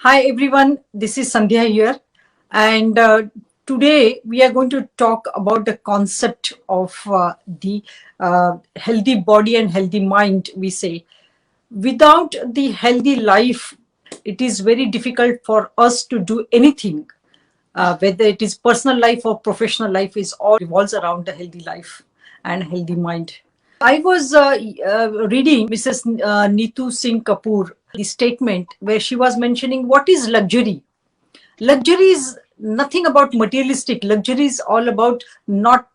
Hi everyone, this is Sandhya here, and today we are going to talk about the concept of the healthy body and healthy mind. We say without the healthy life, it is very difficult for us to do anything. Whether it is personal life or professional life, is all revolves around the healthy life and healthy mind. I was reading Mrs. Neetu Singh Kapoor, the statement where she was mentioning what is luxury. Luxury is nothing about materialistic. Luxury is all about not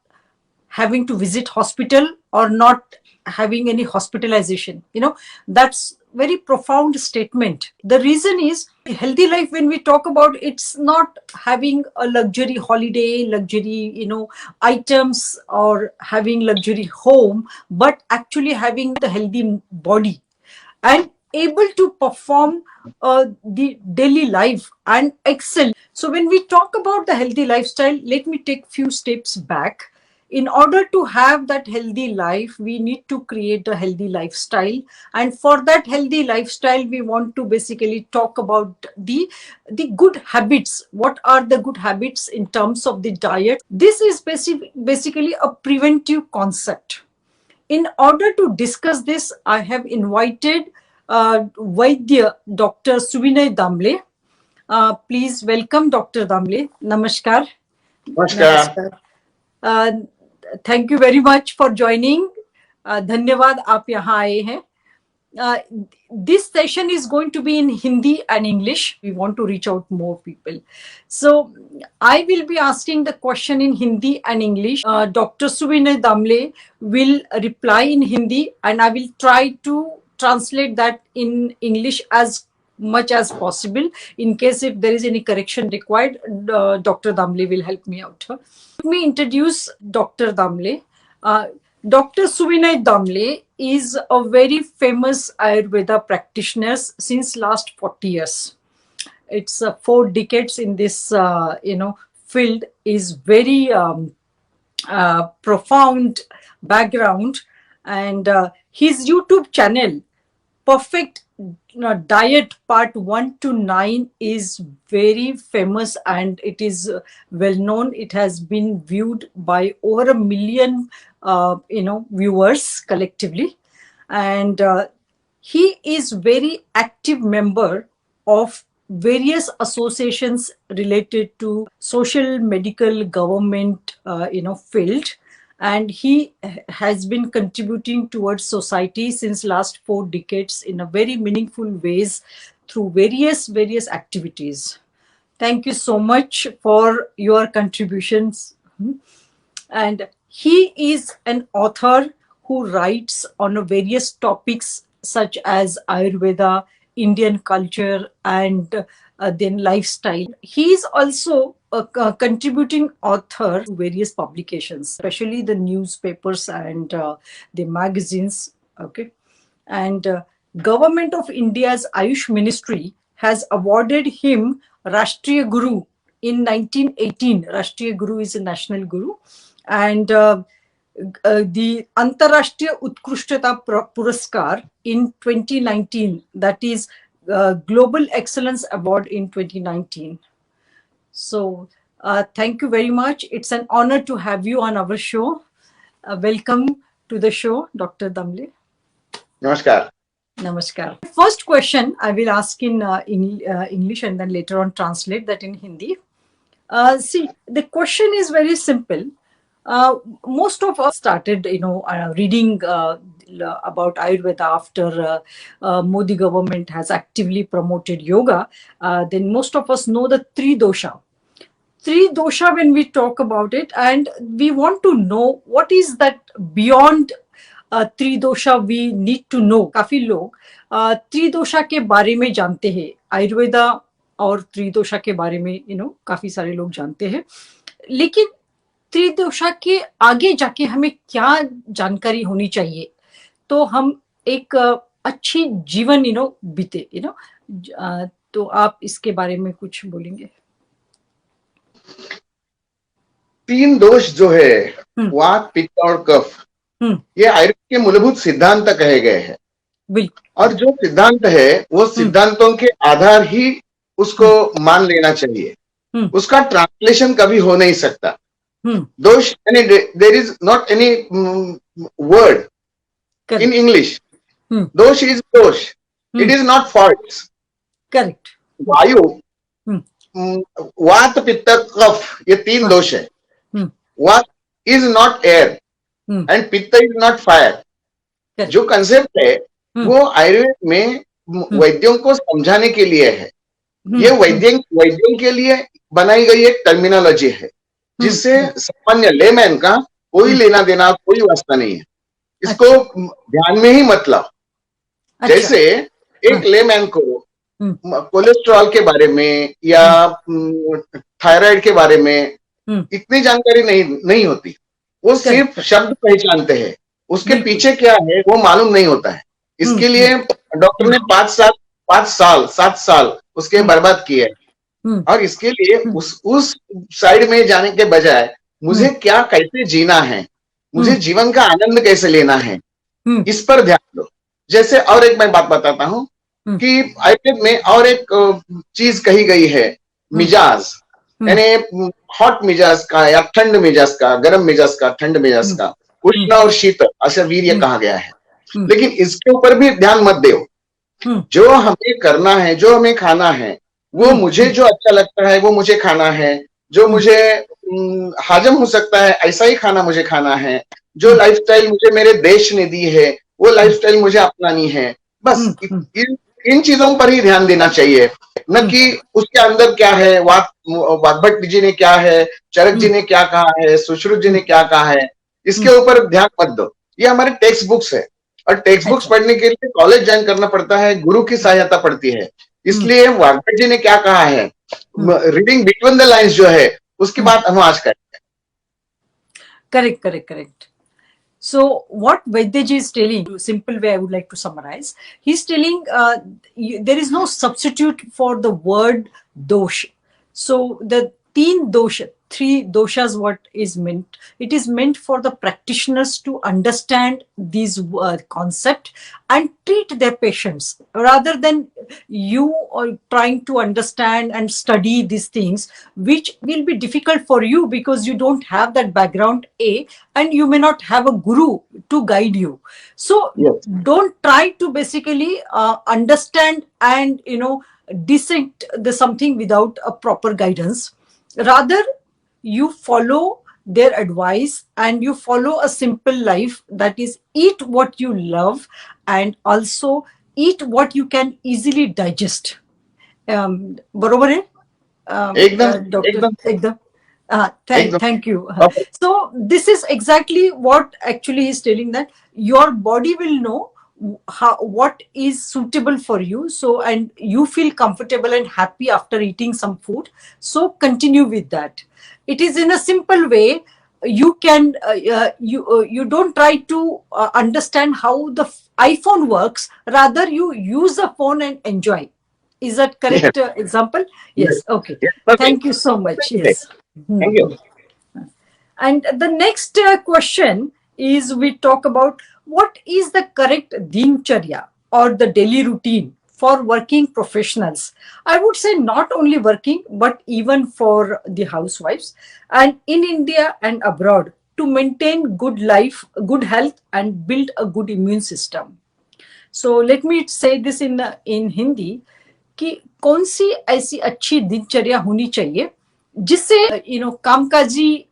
having to visit hospital or not having any hospitalization. That's very profound statement. The reason is healthy life, when we talk about, it's not having a luxury holiday, luxury items, or having luxury home, but actually having the healthy body and able to perform the daily life and excel. So when we talk about the healthy lifestyle, let me take few steps back. In order to have that healthy life, we need to create a healthy lifestyle, and for that healthy lifestyle we want to basically talk about the good habits. What are the good habits in terms of the diet? This is basically a preventive concept. In order to discuss this, I have invited Vaidya Dr. Subinay Damle. Please welcome Dr. Damle. Namaskar. नमस्कार। Namaskar. Uh, Thank you very much for joining. धन्यवाद आप यहाँ आए हैं. Uh, this session is going to be in Hindi and English. We want to reach out more people. So I will be asking the question in Hindi and English. Dr. Subinay Damle will reply in Hindi, and I will try to translate that in English as much as possible. In case if there is any correction required, Dr. Damle will help me out. Let me introduce Dr. Damle. Dr. Subinay Damle is a very famous Ayurveda practitioner since last 40 years. It's 4 decades in this, field. Is very profound background, and his YouTube channel, Perfect Diet Part 1 to 9, is very famous, and it is well known. It has been viewed by over 1 million viewers collectively, and he is very active member of various associations related to social, medical, government field, and he has been contributing towards society since last 4 decades in a very meaningful ways through various activities. Thank you so much for your contributions. And he is an author who writes on various topics such as Ayurveda, Indian culture, and then lifestyle. He is also a contributing author to various publications, especially the newspapers and the magazines. Okay, and Government of India's Ayush Ministry has awarded him Rashtriya Guru in 1918. Rashtriya Guru is a national guru, and the Antarashtriya Utkrishtata Puraskar in 2019, that is Global Excellence Award in 2019. So thank you very much. It's an honor to have you on our show. Welcome to the show, Dr. Damle. नमस्कार। Namaskar. First question I will ask in English, and then later on translate that in Hindi. See, the question is very simple. Most of us started, reading about Ayurveda after Modi government has actively promoted yoga. Then most of us know the three dosha. Three dosha, when we talk about it, and we want to know what is that beyond tridosha we need to know. काफी लोग त्रिदोषा के बारे में जानते हैं, आयुर्वेदा और त्रिदोषा के बारे में काफी सारे लोग जानते हैं, लेकिन त्रिदोषा के आगे जाके हमें क्या जानकारी होनी चाहिए तो हम एक अच्छी जीवन बीते. तो आप इसके बारे में कुछ बोलेंगे? 3 दोष जो है, वात, पित्त और कफ, ये आयुर्वेद के मूलभूत सिद्धांत कहे गए हैं. और जो सिद्धांत है वो सिद्धांतों के आधार ही उसको मान लेना चाहिए, उसका ट्रांसलेशन कभी हो नहीं सकता। दोष यानी there is not any word in English, दोष इज दोष, it is not fault. Correct. वायु, वात, पित्त, कफ, ये 3 दोष है। वात इज नॉट एयर एंड पित्त इज नॉट फायर। जो कंसेप्ट है वो आयुर्वेद में वैद्यों को समझाने के लिए है। ये वैद्यों के लिए बनाई गई एक टर्मिनोलॉजी है जिससे सामान्य लेमैन का कोई लेना देना, कोई वास्ता नहीं है। इसको ध्यान में ही मत लाओ। जैसे एक लेमैन को कोलेस्ट्रॉल के बारे में या थायराइड के बारे में इतनी जानकारी नहीं होती। वो सिर्फ शब्द पहचानते हैं, उसके पीछे क्या है वो मालूम नहीं होता है। इसके लिए डॉक्टर ने 7 साल उसके बर्बाद किए। और इसके लिए उस साइड में जाने के बजाय मुझे क्या कैसे जीना है, मुझे जीवन का आनंद कैसे लेना है, इस पर ध्यान दो। जैसे और एक मैं बात बताता हूँ कि आयुर्वेद में और एक चीज कही गई है, मिजाज, यानी हॉट मिजाज का या ठंड मिजाज का, गर्म मिजाज का, ठंड मिजाज का, उष्ण और शीतल, ऐसा वीर्य कहा गया है। लेकिन इसके ऊपर भी ध्यान मत दो। जो हमें करना है, जो हमें खाना है, वो मुझे जो अच्छा लगता है वो मुझे खाना है। जो मुझे हाजम हो सकता है ऐसा ही खाना मुझे खाना है। जो लाइफस्टाइल मुझे मेरे देश ने दी है वो लाइफस्टाइल मुझे अपनानी है। बस इन चीजों पर ही ध्यान देना चाहिए, न कि उसके अंदर क्या है, वाग्भट जी ने क्या है, चरक जी ने क्या कहा है, सुश्रुत जी ने क्या कहा है, इसके ऊपर ध्यान मत दो। ये हमारे टेक्स्ट बुक्स है और टेक्स्ट बुक्स पढ़ने के लिए कॉलेज ज्वाइन करना पड़ता है, गुरु की सहायता पड़ती है। इसलिए वाग्भट जी ने क्या कहा है, रीडिंग बिटवीन द लाइन्स जो है उसकी बात हम आज करेंगे। Correct. So what Vaidyaji is telling, simple way I would like to summarize, he's telling there is no substitute for the word dosh. So the 3 doshas what is meant, it is meant for the practitioners to understand these concept and treat their patients, rather than you trying to understand and study these things, which will be difficult for you because you don't have that background and you may not have a guru to guide you. So yes, don't try to basically understand and dissect the something without a proper guidance. Rather, you follow their advice and you follow a simple life, that is, eat what you love and also eat what you can easily digest. बरोबर है एकदम thank you. So this is exactly what actually he's telling, that your body will know what is suitable for you, so and you feel comfortable and happy after eating some food, so continue with that. It is in a simple way. You can you don't try to understand how the iPhone works, rather you use the phone and enjoy. Is that correct example? Yes. Okay. Thank you so much. Yes. Thank you. And the next question is, we talk about what is the correct dincharya or the daily routine for working professionals. I would say not only working, but even for the housewives, and in India and abroad, to maintain good life, good health, and build a good immune system. So let me say this in Hindi, कि कौन सी ऐसी अच्छी दिनचर्या होनी चाहिए जिससे कामकाजी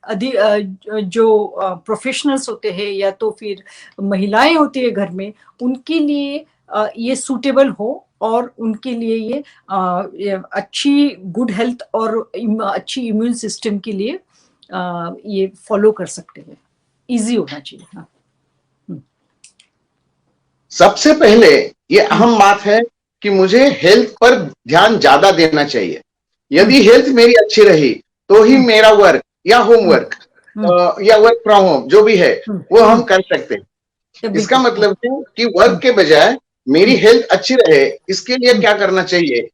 जो प्रोफेशनल्स होते हैं या तो फिर महिलाएं होती है घर में, उनके लिए ये सूटेबल हो और उनके लिए ये अच्छी गुड हेल्थ और अच्छी इम्यून सिस्टम के लिए ये फॉलो कर सकते हैं, इजी होना चाहिए। हाँ। सबसे पहले ये अहम बात है कि मुझे हेल्थ पर ध्यान ज्यादा देना चाहिए। यदि हेल्थ मेरी अच्छी रही तो ही मेरा वर्क या होमवर्क या वर्क फ्रॉम होम जो भी है वो हम कर सकते हैं। इसका मतलब है कि वर्क के बजाय मेरी हेल्थ अच्छी रहे, इसके लिए क्या करना चाहिए,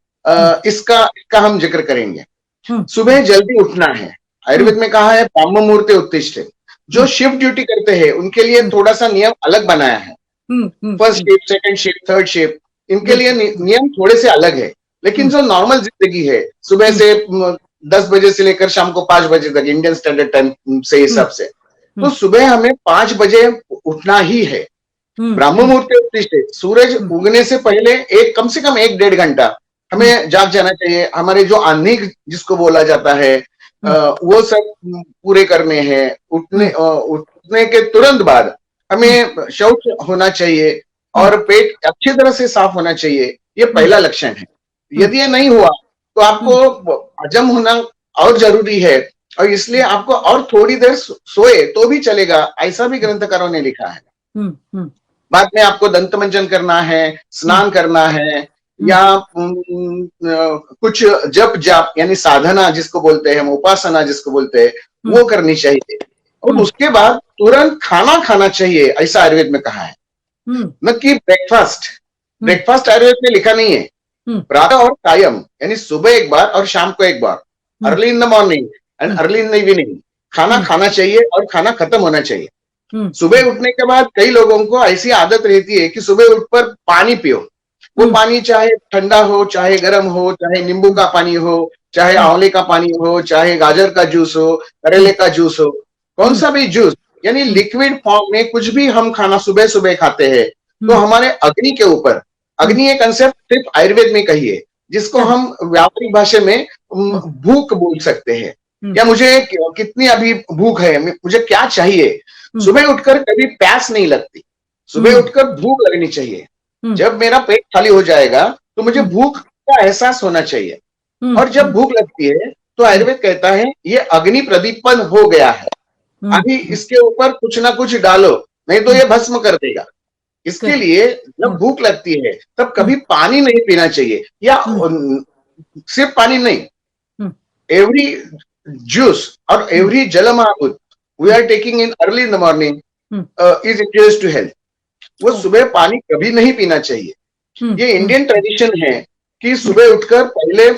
इसका हम जिक्र करेंगे। सुबह जल्दी उठना है। आयुर्वेद में कहा है ब्रह्म मुहूर्ते उत्तिष्ठे। जो शिफ्ट ड्यूटी करते हैं उनके लिए थोड़ा सा नियम अलग बनाया है। First shift, second shift, third shift, इनके लिए नियम थोड़े से अलग है, लेकिन जो नॉर्मल जिंदगी है, सुबह से 10 बजे से लेकर शाम को 5 बजे तक इंडियन स्टैंडर्ड टाइम से हिसाब से, तो सुबह हमें 5 बजे उठना ही है। ब्रह्म मुहूर्त के उत्तिष्ठे, सूरज उगने से पहले कम से कम 1-1.5 घंटा हमें जाग जाना चाहिए। हमारे जो आह्निक जिसको बोला जाता है, वो सब पूरे करने हैं। उठने के तुरंत बाद हमें शौच होना चाहिए और पेट अच्छी तरह से साफ होना चाहिए। ये पहला लक्षण है। यदि ये नहीं हुआ तो आपको हजम होना और जरूरी है, और इसलिए आपको और थोड़ी देर सोए तो भी चलेगा, ऐसा भी ग्रंथकारों ने लिखा है। बाद में आपको दंत मंजन करना है, स्नान करना है, या कुछ जप जाप यानी साधना जिसको बोलते हैं, हम उपासना जिसको बोलते हैं, वो करनी चाहिए। और उसके बाद तुरंत खाना खाना चाहिए, ऐसा आयुर्वेद में कहा है। न कि ब्रेकफास्ट। ब्रेकफास्ट आयुर्वेद में लिखा नहीं है। प्रातः और कायम यानी सुबह एक बार और शाम को एक बार, early in the morning and early in the evening खाना खाना चाहिए, और खाना खत्म होना चाहिए। सुबह उठने के बाद कई लोगों को ऐसी आदत रहती है कि सुबह उठकर पानी पियो। वो पानी चाहे ठंडा हो, चाहे गर्म हो, चाहे नींबू का पानी हो, चाहे आंवले का पानी हो, चाहे गाजर का जूस हो, करेले का जूस हो, कौन सा भी जूस, यानी लिक्विड फॉर्म में कुछ भी हम खाना सुबह सुबह खाते हैं तो हमारे अग्नि के ऊपर, अग्नि एक कंसेप्ट सिर्फ आयुर्वेद में कही है, जिसको हम व्यावहारिक भाषा में भूख बोल सकते हैं, या मुझे कितनी अभी भूख है, मुझे क्या चाहिए। सुबह उठकर कभी प्यास नहीं लगती, सुबह उठकर भूख लगनी चाहिए। जब मेरा पेट खाली हो जाएगा तो मुझे भूख का एहसास होना चाहिए, और जब भूख लगती है तो आयुर्वेद कहता है ये अग्नि प्रदीपन हो गया है, अभी इसके ऊपर कुछ ना कुछ डालो, नहीं तो ये भस्म कर देगा। इसके लिए जब भूख लगती है तब कभी पानी नहीं पीना चाहिए, या सिर्फ पानी नहीं, एवरी जूस और एवरी जलमाहुत we are taking in early in the morning is injurious to health. वो सुबह पानी कभी नहीं पीना चाहिए। ये इंडियन ट्रेडिशन है कि सुबह उठकर पहले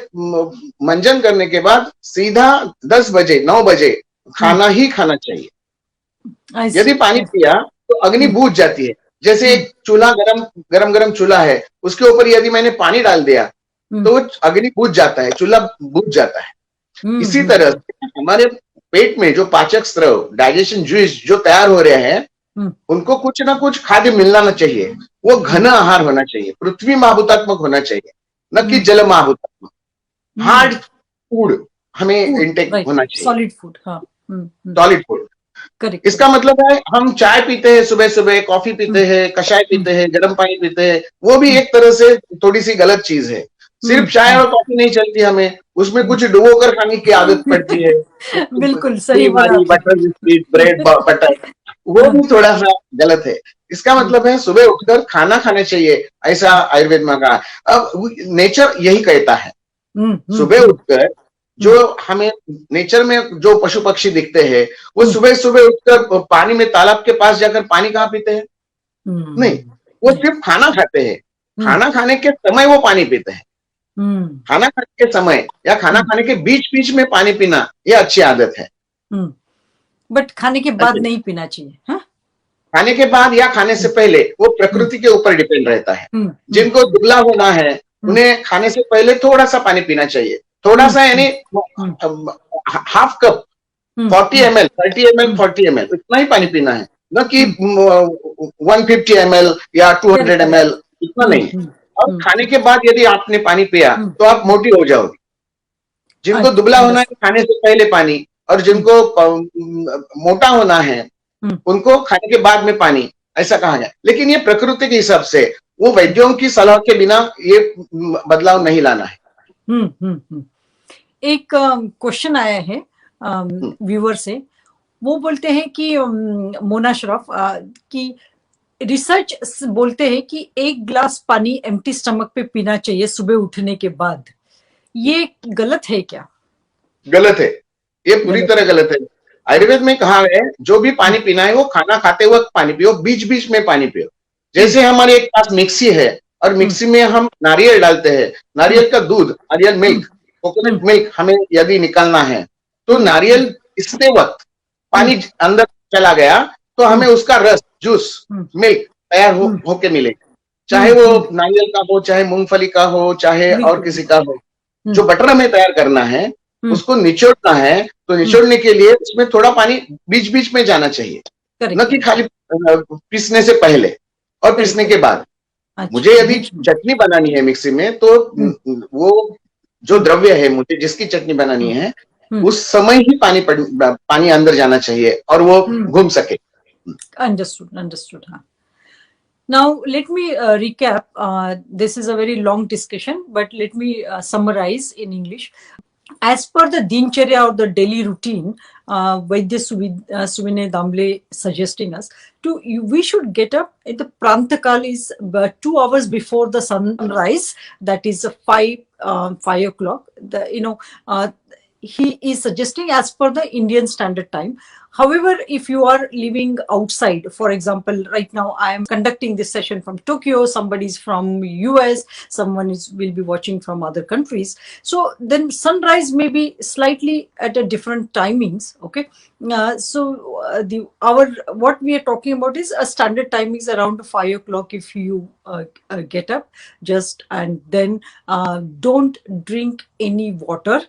मंजन करने के बाद सीधा 10 बजे 9 बजे खाना ही खाना चाहिए। यदि पानी पिया तो अग्नि बूझ जाती है। जैसे एक चूल्हा गरम चूल्हा है, उसके ऊपर यदि मैंने पानी डाल दिया तो अग्नि बूझ जाता है, चूल्हा बूझ जाता है। इसी तरह हमारे पेट में जो पाचक स्रव, डाइजेशन जूस जो तैयार हो रहे हैं, उनको कुछ ना कुछ खाद्य मिलना ना चाहिए। वो घन आहार होना चाहिए, पृथ्वी माहुतात्मक होना चाहिए, न कि जल माहुतात्मक। हार्ड फूड हमें इंटेक होना चाहिए, सॉलिड फूड। Solid food. इसका मतलब है हम चाय पीते हैं सुबह सुबह, कॉफी पीते हैं, कषाय पीते हैं, गर्म पानी पीते हैं, वो भी एक तरह से थोड़ी सी गलत चीज है। सिर्फ चाय और कॉफी नहीं चलती, हमें उसमें कुछ डुबो कर खाने की आदत पड़ती है। बिल्कुल सही, बटर बिस्किट, ब्रेड बटर, वो भी थोड़ा सा गलत है। इसका मतलब है सुबह उठकर खाना खाना चाहिए, ऐसा आयुर्वेद में कहा। अब नेचर यही कहता है, सुबह उठकर जो हमें नेचर में जो पशु पक्षी दिखते हैं, वो सुबह सुबह उठकर पानी में, तालाब के पास जाकर पानी कहाँ पीते हैं? नहीं, वो सिर्फ खाना खाते हैं। खाना खाने के समय वो पानी पीते हैं। खाना खाने के समय या खाना खाने के बीच बीच में पानी पीना, ये अच्छी आदत है। बट खाने के बाद नहीं पीना चाहिए। हाँ? खाने के बाद या खाने से पहले, वो प्रकृति के ऊपर डिपेंड रहता है। जिनको दुबला होना है उन्हें खाने से पहले थोड़ा सा पानी पीना चाहिए, थोड़ा सा, यानी half cup, 40 ml, 30 ml, 40 ml, इतना ही पानी पीना है, न कि 150 ml या 200 ml, इतना नहीं। और खाने के बाद यदि आपने पानी पिया तो आप मोटी हो जाओगे। जिनको दुबला होना है खाने से पहले पानी, और जिनको मोटा होना है उनको खाने के बाद में पानी, ऐसा कहा जाए। लेकिन ये प्रकृति के हिसाब से, वो वैद्यों की सलाह के बिना ये बदलाव नहीं लाना है। एक क्वेश्चन आया है व्यूअर से, वो बोलते हैं कि मोना श्रॉफ की रिसर्च बोलते हैं कि 1 गिलास पानी एम्प्टी स्टमक पे पीना चाहिए सुबह उठने के बाद। ये गलत है क्या? गलत है, ये पूरी तरह गलत है। आयुर्वेद में कहा है जो भी पानी पीना है वो खाना खाते वक्त पानी पियो, बीच बीच में पानी पियो। जैसे हमारे एक पास मिक्सी है और मिक्सी में हम नारियल डालते हैं, नारियल का दूध, नारियल मिल्क, कोकोनट मिल्क हमें यदि निकालना है तो नारियल पिसते वक्त पानी अंदर चला गया तो हमें उसका रस, जूस, मिल्क तैयार होके मिलेगा। चाहे वो नारियल का हो, चाहे मूंगफली का हो, चाहे और किसी का हो, जो बटर हमें तैयार करना है उसको निचोड़ना है, तो निचोड़ने के लिए उसमें थोड़ा पानी बीच बीच में जाना चाहिए, न कि खाली पीसने से पहले और पीसने के बाद। मुझे यदि चटनी बनानी है मिक्सी में, तो वो जो द्रव्य है मुझे जिसकी चटनी बनानी है उस समय ही पानी अंदर जाना चाहिए और वो घूम सके। Understood. Now, let me recap. This is a very long discussion, but let me summarize in English. As per the Dincharya or the daily routine, Vaidya Suvinay Damble suggesting us we should get up at the Prantakal is 2 hours before the sunrise. That is 5 o'clock. He is suggesting as per the Indian Standard Time. However, if you are living outside, for example, right now I am conducting this session from Tokyo, somebody's from US, someone will be watching from other countries. So then sunrise may be slightly at a different timings. Okay. What we are talking about is a standard timings around 5 o'clock. If you get up and then don't drink any water,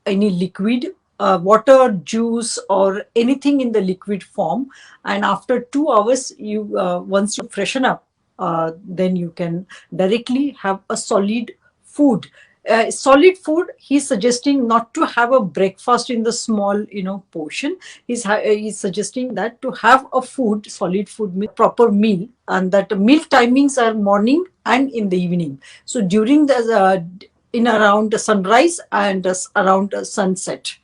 any liquid, water, juice, or anything in the liquid form. And after 2 hours, once you freshen up, then you can directly have a solid food. Solid food, he's suggesting not to have a breakfast in the small, portion. He's suggesting that to have a solid food, proper meal, and that meal timings are morning and in the evening. So during the in around sunrise and around sunset,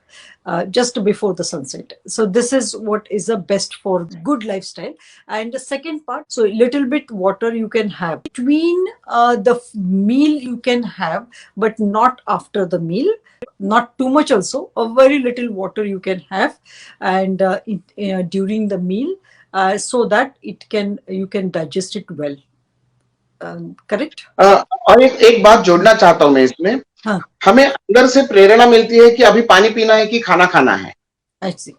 just before the sunset. So this is what is the best for good lifestyle. And the second part, so little bit water you can have between the meal you can have, but not after the meal, not too much also, a very little water you can have, and during the meal, so that you can digest it well. Correct. और एक बात जोड़ना चाहता हूं मैं इसमें। हाँ। हमें अंदर से प्रेरणा मिलती है कि अभी पानी पीना है कि खाना खाना है।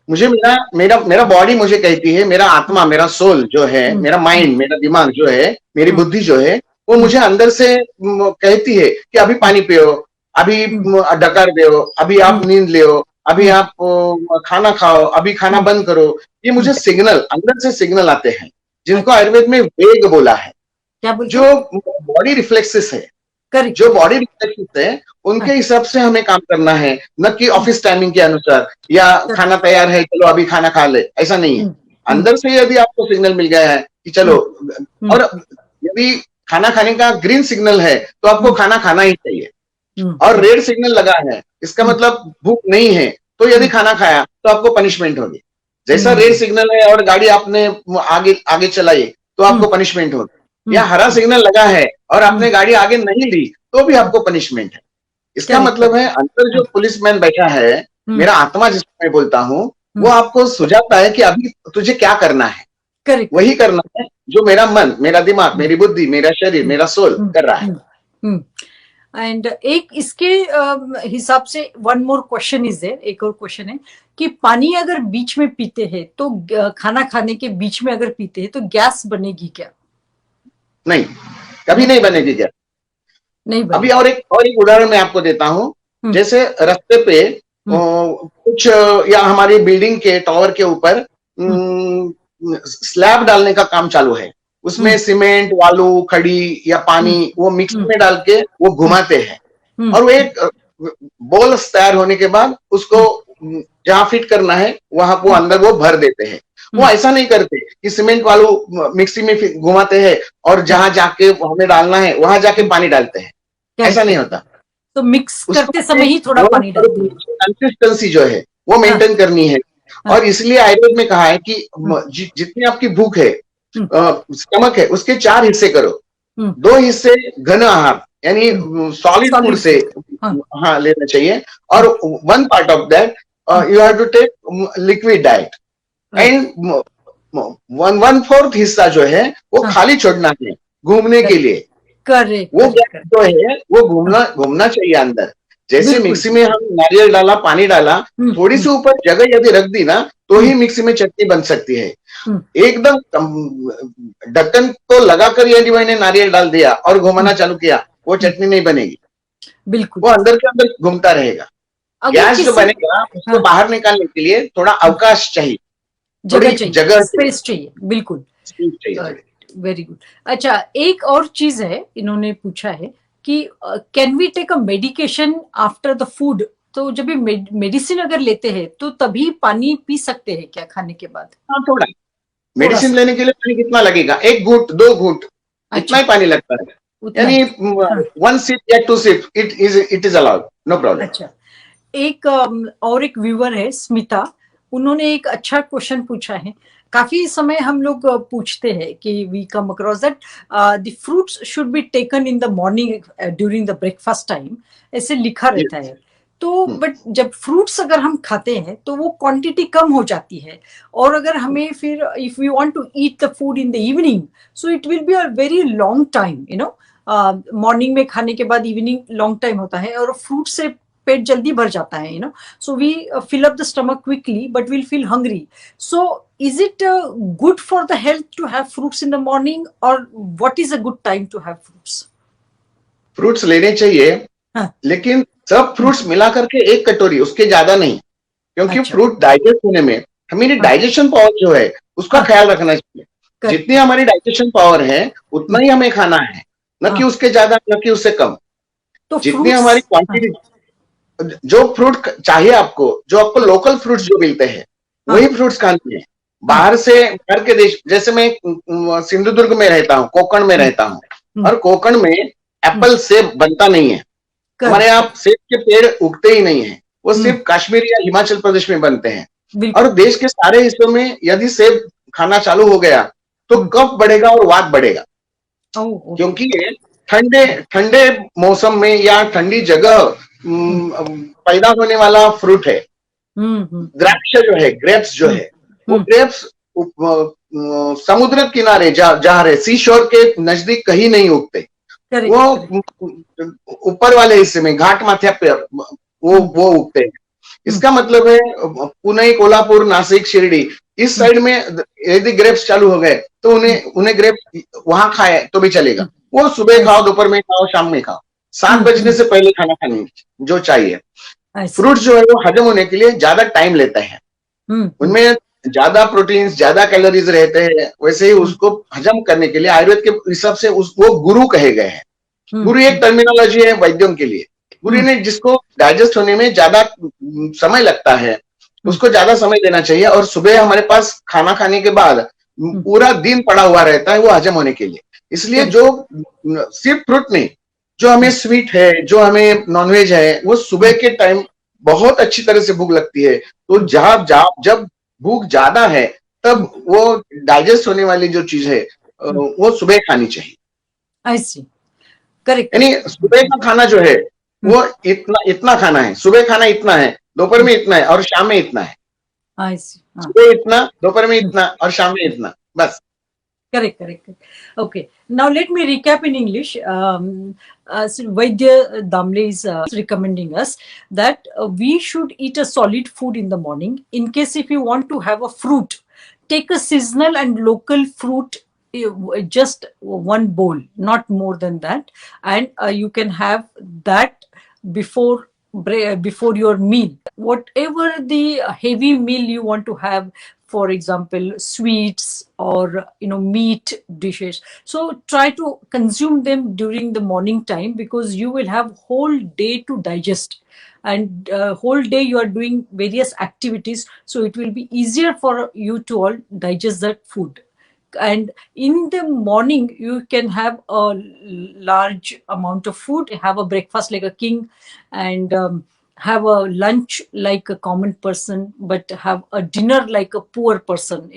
मुझे मेरा बॉडी मुझे कहती है, मेरा आत्मा, मेरा सोल जो है, मेरा माइंड, मेरा दिमाग जो है, मेरी बुद्धि जो है, वो मुझे अंदर से कहती है कि अभी पानी पियो, अभी डकार दो, अभी आप नींद ले, अभी आप खाना खाओ, अभी खाना बंद करो। ये मुझे सिग्नल, अंदर से सिग्नल आते हैं, जिनको आयुर्वेद में वेग बोला है, जो बॉडी रिफ्लेक्सेस है, जो बॉडी रिफ्लेक्सेस है, उनके हिसाब से हमें काम करना है, न कि ऑफिस टाइमिंग के अनुसार या खाना तैयार है चलो अभी खाना खा ले, ऐसा नहीं है। अंदर से यदि आपको सिग्नल मिल गया है कि चलो, और यदि खाना खाने का ग्रीन सिग्नल है तो आपको खाना खाना ही चाहिए, और रेड सिग्नल लगा है इसका मतलब भूख नहीं है, तो यदि खाना खाया तो आपको पनिशमेंट होगी। जैसा रेड सिग्नल है और गाड़ी आपने आगे चलाई तो आपको पनिशमेंट होगी, या हरा सिग्नल लगा है और आपने गाड़ी आगे नहीं ली तो भी आपको पनिशमेंट है। इसका मतलब है अंदर जो पुलिसमैन बैठा है, मेरा आत्मा जिसको मैं बोलता हूँ, वो आपको सुझाता है कि अभी तुझे क्या करना है, वही करना है जो मेरा मन, मेरा दिमाग, मेरी बुद्धि, मेरा शरीर, मेरा सोल कर रहा है। एंड एक इसके हिसाब से one more question is there, एक और क्वेश्चन है कि पानी अगर बीच में पीते हैं तो खाना खाने के बीच में अगर पीते हैं तो गैस बनेगी क्या? नहीं, कभी नहीं बनेगी गैस। नहीं बनेगी। अभी और एक उदाहरण मैं आपको देता हूँ। जैसे रास्ते पे कुछ या हमारी बिल्डिंग के टावर के ऊपर स्लैब डालने का काम चालू है, उसमें सीमेंट, बालू, खड़ी या पानी वो मिक्स में डाल के वो घुमाते हैं, और वो एक बॉल तैयार होने के बाद उसको जहां फिट करना है वहां वो अंदर वो भर देते हैं। वो ऐसा नहीं करते कि सीमेंट वालू मिक्सी में घुमाते हैं और जहां जाके हमें डालना है वहां जाके पानी डालते हैं, ऐसा नहीं होता। तो मिक्स करते समय ही थोड़ा पानी डालते हैं। कंसिस्टेंसी जो है वो मेंटेन करनी है, और इसलिए आयुर्वेद में कहा है कि जितनी आपकी भूख है, स्टमक है, उसके 4 हिस्से करो। 2 हिस्से घन आहार यानी सॉलिड फूड से लेना चाहिए, और 1 part of that you have to take liquid diet, and 1/4 हिस्सा जो है वो खाली छोड़ना है घूमने के लिए। वो जो है वो घूमना चाहिए अंदर। जैसे मिक्सी में हम नारियल डाला, पानी डाला, थोड़ी सी ऊपर जगह यदि रख दी ना तो ही मिक्सी में चटनी बन सकती है। एकदम ढक्कन को लगाकर यदि मैंने नारियल डाल दिया और घुमाना चालू किया, वो चटनी नहीं बनेगी, बिल्कुल, वो अंदर के अंदर घूमता रहेगा। गैस जो बनेगा उसको बाहर निकालने के लिए थोड़ा अवकाश चाहिए, जगह चाहिए, स्पेस चाहिए, बिल्कुल चाहिए। Very good. अच्छा, एक और चीज है, इन्होंने पूछा है कि can we take a medication after the food? तो जब भी मेडिसिन अगर लेते हैं तो तभी पानी पी सकते हैं क्या खाने के बाद? हाँ, थोड़ा मेडिसिन लेने के लिए पानी कितना लगेगा? 1 घूंट 2 घूंट इतना ही पानी लगता है, यानी 1 सिप या 2 sip it is allowed, no problem. अच्छा, एक और एक व्यूअर है स्मिता, उन्होंने एक अच्छा क्वेश्चन पूछा है। काफी समय हम लोग पूछते हैं कि we come across that the fruits should be taken in the morning during the breakfast time, ऐसे लिखा रहता है। तो बट जब फ्रूट्स अगर हम खाते हैं तो वो क्वांटिटी कम हो जाती है, और अगर हमें फिर if we want to eat the food in the evening, so it will be a very long time, you know, morning में खाने के बाद इवनिंग लॉन्ग टाइम होता है, और फ्रूट से पेट जल्दी भर जाता है, you know, so we fill up the stomach quickly but will feel hungry. So is it good for the health to have fruits in the morning, और what is a good time to have fruits? Fruits लेने चाहिए, लेकिन सब fruits मिला करके 1 कटोरी, उसके ज्यादा नहीं, क्योंकि फ्रूट डाइजेस्ट होने में हमारी डाइजेशन पावर जो है उसका ख्याल रखना चाहिए। जितनी हमारी डाइजेशन पावर है उतना ही हमें खाना है, न कि उसके ज्यादा, न कि उससे कम। तो जितनी हमारी क्वांटिटी, जो फ्रूट चाहिए आपको, जो आपको लोकल फ्रूट्स जो मिलते हैं वही फ्रूट्स खाने हैं। बाहर से, बाहर के देश, जैसे मैं सिंधुदुर्ग में रहता हूँ, कोकण में रहता हूँ, और कोकण में एप्पल सेब बनता नहीं है। हमारे यहाँ सेब के पेड़ उगते ही नहीं है, वो सिर्फ कश्मीर या हिमाचल प्रदेश में बनते हैं। और देश के सारे हिस्सों में यदि सेब खाना चालू हो गया तो कफ बढ़ेगा और वात बढ़ेगा, क्योंकि ये ठंडे ठंडे मौसम में या ठंडी जगह पैदा होने वाला फ्रूट है। द्राक्ष जो है, ग्रेप्स जो है, वो ग्रेप्स समुद्र किनारे जहाँ रहे, सी शोर के नजदीक कहीं नहीं उगते, वो ऊपर वाले हिस्से में घाट माथ्या पे वो उगते हैं। इसका मतलब है पुणे, कोल्हापुर, नासिक, शिरडी, इस साइड में यदि ग्रेप्स चालू हो गए तो उन्हें ग्रेप्स वहां खाए तो भी चलेगा। वो सुबह खाओ, दोपहर में खाओ, शाम में खाओ, 7 बजने से पहले खाना खाने जो चाहिए। फ्रूट जो है वो हजम होने के लिए ज्यादा टाइम लेता है, उनमें ज्यादा प्रोटीन्स, ज्यादा कैलोरीज रहते हैं, वैसे ही उसको हजम करने के लिए आयुर्वेद के हिसाब से उसको गुरु कहे गए हैं। गुरु एक टर्मिनोलॉजी है वैद्यों के लिए। गुरु ने जिसको डाइजेस्ट होने में ज्यादा समय लगता है उसको ज्यादा समय देना चाहिए, और सुबह हमारे पास खाना खाने के बाद पूरा दिन पड़ा हुआ रहता है वो हजम होने के लिए। इसलिए जो सिर्फ फ्रूट नहीं, जो हमें स्वीट है, जो हमें नॉनवेज है, वो सुबह के टाइम बहुत अच्छी तरह से भूख लगती है। तो जब भूख ज्यादा है तब वो डाइजेस्ट होने वाली जो चीज है वो सुबह खानी चाहिए। ऐसी करेक्ट, यानी सुबह का खाना जो है वो इतना खाना है, सुबह खाना इतना है, दोपहर में इतना है और शाम में इतना है। सुबह इतना, दोपहर में इतना और शाम में इतना, बस। Correct. Okay. Now let me recap in English. Vaidya Damle is recommending us that we should eat a solid food in the morning. In case if you want to have a fruit, take a seasonal and local fruit, just 1 bowl, not more than that, and you can have that before your meal. Whatever the heavy meal you want to have, for example sweets or meat dishes, so try to consume them during the morning time, because you will have whole day to digest, and whole day you are doing various activities, so it will be easier for you to all digest that food. And in the morning you can have a large amount of food, have a breakfast like a king, and have a lunch like a common person, but have a dinner like a poor person.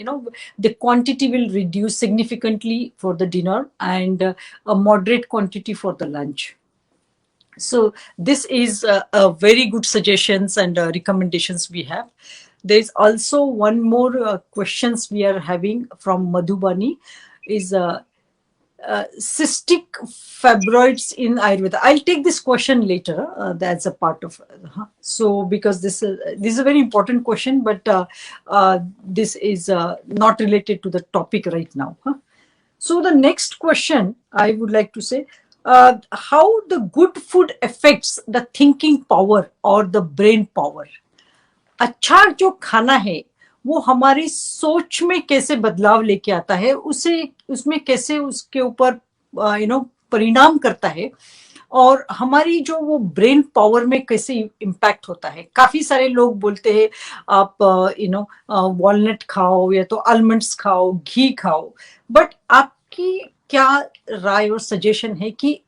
The quantity will reduce significantly for the dinner, and a moderate quantity for the lunch. So this is a very good suggestions and recommendations we have. There's also one more questions we are having from Madhubani is cystic fibroids in Ayurveda. I'll take this question later. That's a part of so because this is a very important question, but this is not related to the topic right now. So the next question I would like to say, how the good food affects the thinking power or the brain power. अच्छा जो खाना है वो हमारी सोच में कैसे बदलाव लेके आता है, उसे उसमें कैसे उसके ऊपर परिणाम करता है, और हमारी जो वो ब्रेन पावर में कैसे इम्पैक्ट होता है. काफी सारे लोग बोलते हैं आप वॉलनट खाओ या तो आलमंड्स खाओ, घी खाओ, बट आपकी क्या राय और सजेशन है कि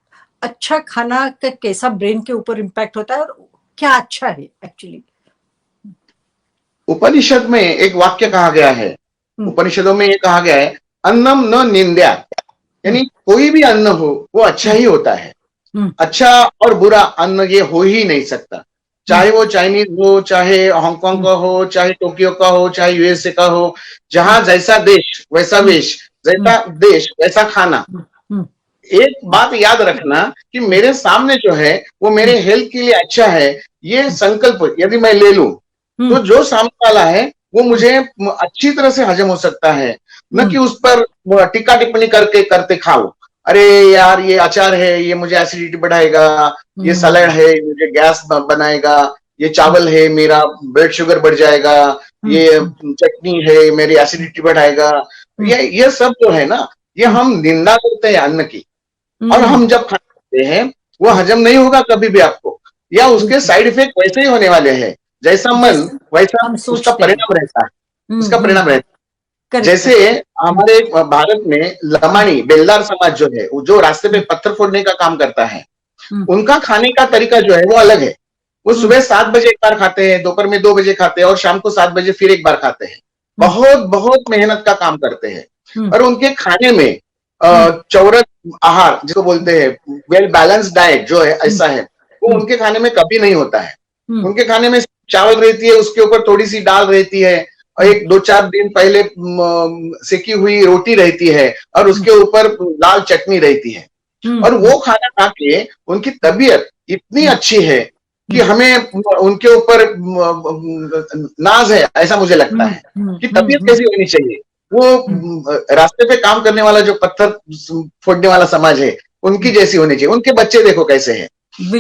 अच्छा खाना का कैसा ब्रेन के ऊपर इम्पैक्ट होता है और क्या अच्छा है एक्चुअली. उपनिषद में एक वाक्य कहा गया है, उपनिषदों में ये कहा गया है, अन्नम न निंद्या, यानी कोई भी अन्न हो वो अच्छा ही होता है. अच्छा और बुरा अन्न ये हो ही नहीं सकता, चाहे वो चाइनीज हो, चाहे हांगकांग का हो, चाहे टोक्यो का हो, चाहे यूएसए का हो. जहां जैसा देश वैसा वेश, जैसा देश वैसा खाना. एक बात याद रखना कि मेरे सामने जो है वो मेरे हेल्थ के लिए अच्छा है, ये संकल्प यदि मैं ले लूं तो जो सामने वाला है वो मुझे अच्छी तरह से हजम हो सकता है, न कि उस पर टीका टिप्पणी करते खाओ. अरे यार ये अचार है, ये मुझे एसिडिटी बढ़ाएगा, ये सलाद है मुझे गैस बनाएगा, ये चावल है मेरा ब्लड शुगर बढ़ जाएगा, ये चटनी है मेरी एसिडिटी बढ़ाएगा. ये सब जो है ना, ये हम निंदा करते हैं अन्न की, और हम जब खाते हैं वो हजम नहीं होगा कभी भी आपको, या उसके साइड इफेक्ट वैसे ही होने वाले हैं. जैसा मन वैसा उसका परिणाम रहता है, उसका परिणाम रहता है. जैसे हमारे भारत में लमाणी बेलदार समाज जो है, जो रास्ते पे पत्थर फोड़ने का काम करता है, उनका खाने का तरीका जो है वो अलग है. वो सुबह 7 बजे एक बार खाते हैं, दोपहर में 2 बजे खाते हैं, और शाम को 7 बजे फिर एक बार खाते हैं. बहुत बहुत मेहनत का काम करते हैं. और उनके खाने में चौरस आहार जिसको बोलते हैं, वेल बैलेंस डाइट जो है ऐसा है, वो उनके खाने में कभी नहीं होता है. उनके खाने में चावल रहती है, उसके ऊपर थोड़ी सी दाल रहती है, और एक 2-4 दिन पहले सेकी हुई रोटी रहती है, और उसके ऊपर लाल चटनी रहती है. और वो खाना खा के उनकी तबीयत इतनी अच्छी है कि हमें उनके ऊपर नाज है, ऐसा मुझे लगता है कि तबीयत कैसी होनी चाहिए. वो रास्ते पे काम करने वाला जो पत्थर फोड़ने वाला समाज है उनकी जैसी होनी चाहिए. उनके बच्चे देखो कैसे हैं,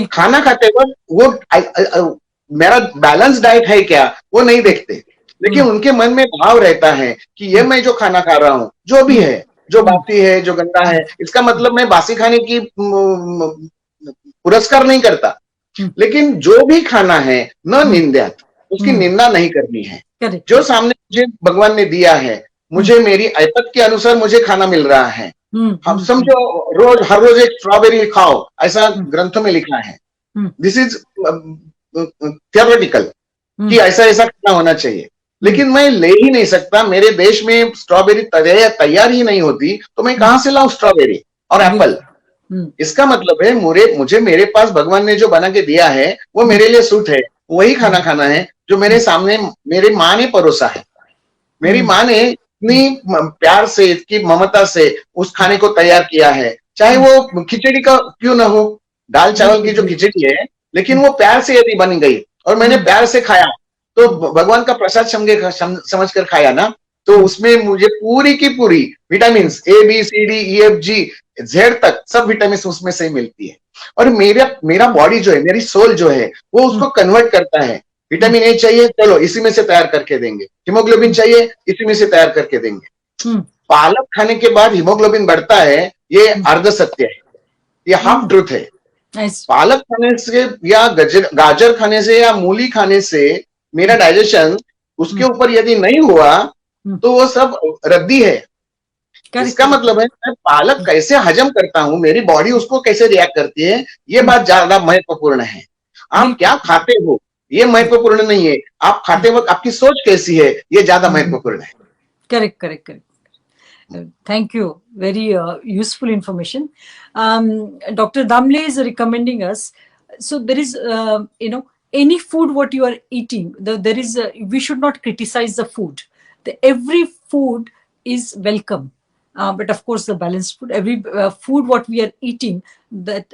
खाना खाते वक्त वो मेरा बैलेंस डाइट है क्या वो नहीं देखते, लेकिन उनके मन में भाव रहता है कि ये मैं जो खाना खा रहा हूं, जो भी है, जो बासी है, जो गंदा है, इसका मतलब मैं बासी खाने की पुरस्कार नहीं करता, लेकिन जो भी खाना है न निंदा, उसकी निंदा नहीं करनी है. जो सामने मुझे भगवान ने दिया है, मुझे मेरी आयत के अनुसार मुझे खाना मिल रहा है. हम समझो हर रोज एक स्ट्रॉबेरी खाओ, ऐसा ग्रंथों में लिखा है. दिस इज थियोरेटिकल कि ऐसा ऐसा खाना होना चाहिए, लेकिन मैं ले ही नहीं सकता. मेरे देश में स्ट्रॉबेरी तैयार ही नहीं होती, तो मैं कहां से लाऊं स्ट्रॉबेरी और एप्पल. इसका मतलब है मुझे मेरे पास भगवान ने जो बना के दिया है वो मेरे लिए सूट है, वही खाना खाना है जो मेरे सामने मेरी माँ ने परोसा है. मेरी माँ ने इतनी प्यार से, इतनी ममता से उस खाने को तैयार किया है, चाहे वो खिचड़ी का क्यों ना हो, दाल चावल की जो खिचड़ी है, लेकिन वो प्यार से यदि बन गई और मैंने प्यार से खाया, तो भगवान का प्रसाद समझ कर खाया ना, तो उसमें मुझे पूरी की पूरी विटामिन ABCDEFG Z तक सब विटामिन उसमें से मिलती है. और मेरा बॉडी जो है, मेरी सोल जो है, वो उसको कन्वर्ट करता है. विटामिन A चाहिए, चलो इसी में से तैयार करके देंगे. हीमोग्लोबिन चाहिए, इसी में से तैयार करके देंगे. पालक खाने के बाद हीमोग्लोबिन बढ़ता है, ये अर्ध सत्य है, ये हाफ ट्रूथ है. पालक खाने से या गाजर खाने से या मूली खाने से मेरा डाइजेशन उसके ऊपर यदि नहीं हुआ तो वो सब रद्दी है. इसका मतलब है मैं पालक कैसे हजम करता हूं, मेरी बॉडी उसको कैसे रिएक्ट करती है, ये बात ज्यादा महत्वपूर्ण है. आप क्या खाते हो ये महत्वपूर्ण नहीं है, आप खाते वक्त आपकी सोच कैसी है ये ज्यादा महत्वपूर्ण है. Correct correct correct. Thank you. Very useful information. Dr. Damle is recommending us. So there is, any food what you are eating, there is we should not criticize the food. Every food is welcome. but of course the balanced food, every food what we are eating, that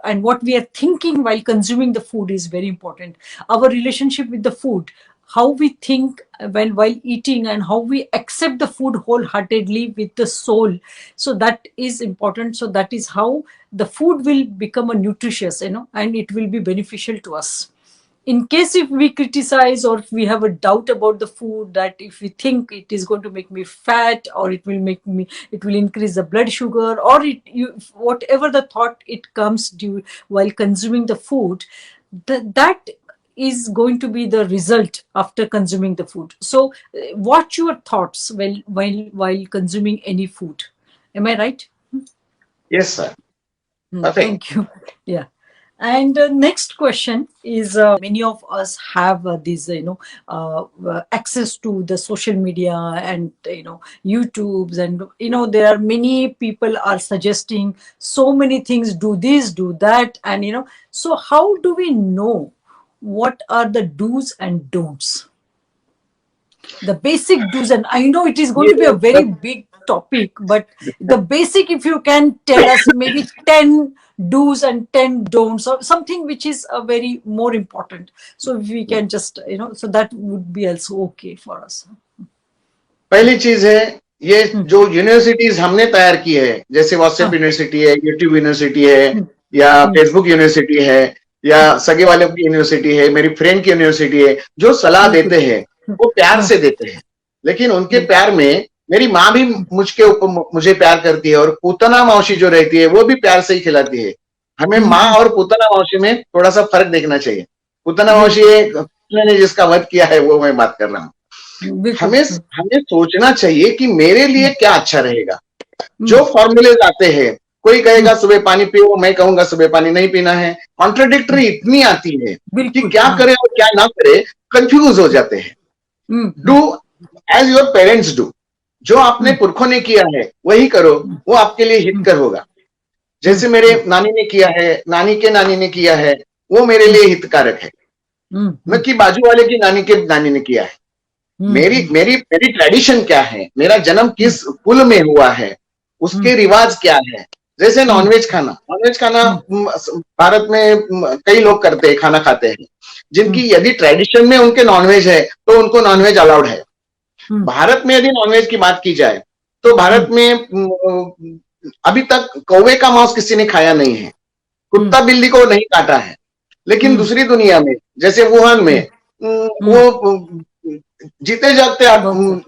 and what we are thinking while consuming the food is very important. Our relationship with the food, how we think while eating, and how we accept the food wholeheartedly with the soul, so that is important. So that is how the food will become a nutritious, and it will be beneficial to us. In case if we criticize, or if we have a doubt about the food, that if we think it is going to make me fat, or it will increase the blood sugar, or whatever the thought it comes while consuming the food, that is going to be the result after consuming the food. So watch your thoughts while consuming any food. Am I right? Yes, sir. Thank you. Yeah. And next question is, many of us have this, access to the social media and, YouTubes, and, there are many people are suggesting so many things, do this, do that. And, so how do we know what are the do's and don'ts? The basic do's, and I know it is going to be a very big topic, but the basic, if you can tell us maybe 10 do's and 10 don'ts, or something which is a very more important. So if we can just, so that would be also okay for us. पहली चीज है, ये जो universities हमने तैयार की है, जैसे व्हाट्सएप यूनिवर्सिटी है, यूट्यूब यूनिवर्सिटी है, या फेसबुक यूनिवर्सिटी है, या सगे वालों की यूनिवर्सिटी है, मेरी फ्रेंड की यूनिवर्सिटी है, जो सलाह देते हैं वो प्यार से देते हैं, लेकिन उनके प्यार में मेरी माँ भी मुझे प्यार करती है, और पूतना मौसी जो रहती है वो भी प्यार से ही खिलाती है। हमें माँ और पूतना मौसी में थोड़ा सा फर्क देखना चाहिए। पूतना मौसी ने जिसका वध किया है वो मैं बात कर रहा हूँ। हमें सोचना चाहिए कि मेरे लिए क्या अच्छा रहेगा। जो फॉर्मूलेज आते हैं, कोई कहेगा सुबह पानी पियो, मैं कहूंगा सुबह पानी नहीं पीना है, कॉन्ट्राडिक्टरी इतनी आती है कि क्या करे और क्या ना करे, कंफ्यूज हो जाते हैं। Do as your parents do, जो आपने पुरखों ने किया है वही करो, वो आपके लिए हितकर होगा। जैसे मेरे नानी ने किया है, नानी के नानी ने किया है, वो मेरे लिए हितकारक है। न कि बाजू वाले की नानी के नानी ने किया है। मेरी ट्रेडिशन क्या है, मेरा जन्म किस कुल में हुआ है, उसके रिवाज क्या है। जैसे नॉनवेज खाना भारत में कई लोग करते हैं, खाना खाते हैं, जिनकी यदि ट्रेडिशन में उनके नॉनवेज है तो उनको नॉनवेज अलाउड है। भारत में यदि नॉनवेज की बात की जाए तो भारत में अभी तक कौवे का मांस किसी ने खाया नहीं है, कुत्ता बिल्ली को नहीं काटा है। लेकिन दूसरी दुनिया में, जैसे वुहान में, वो जीते जागते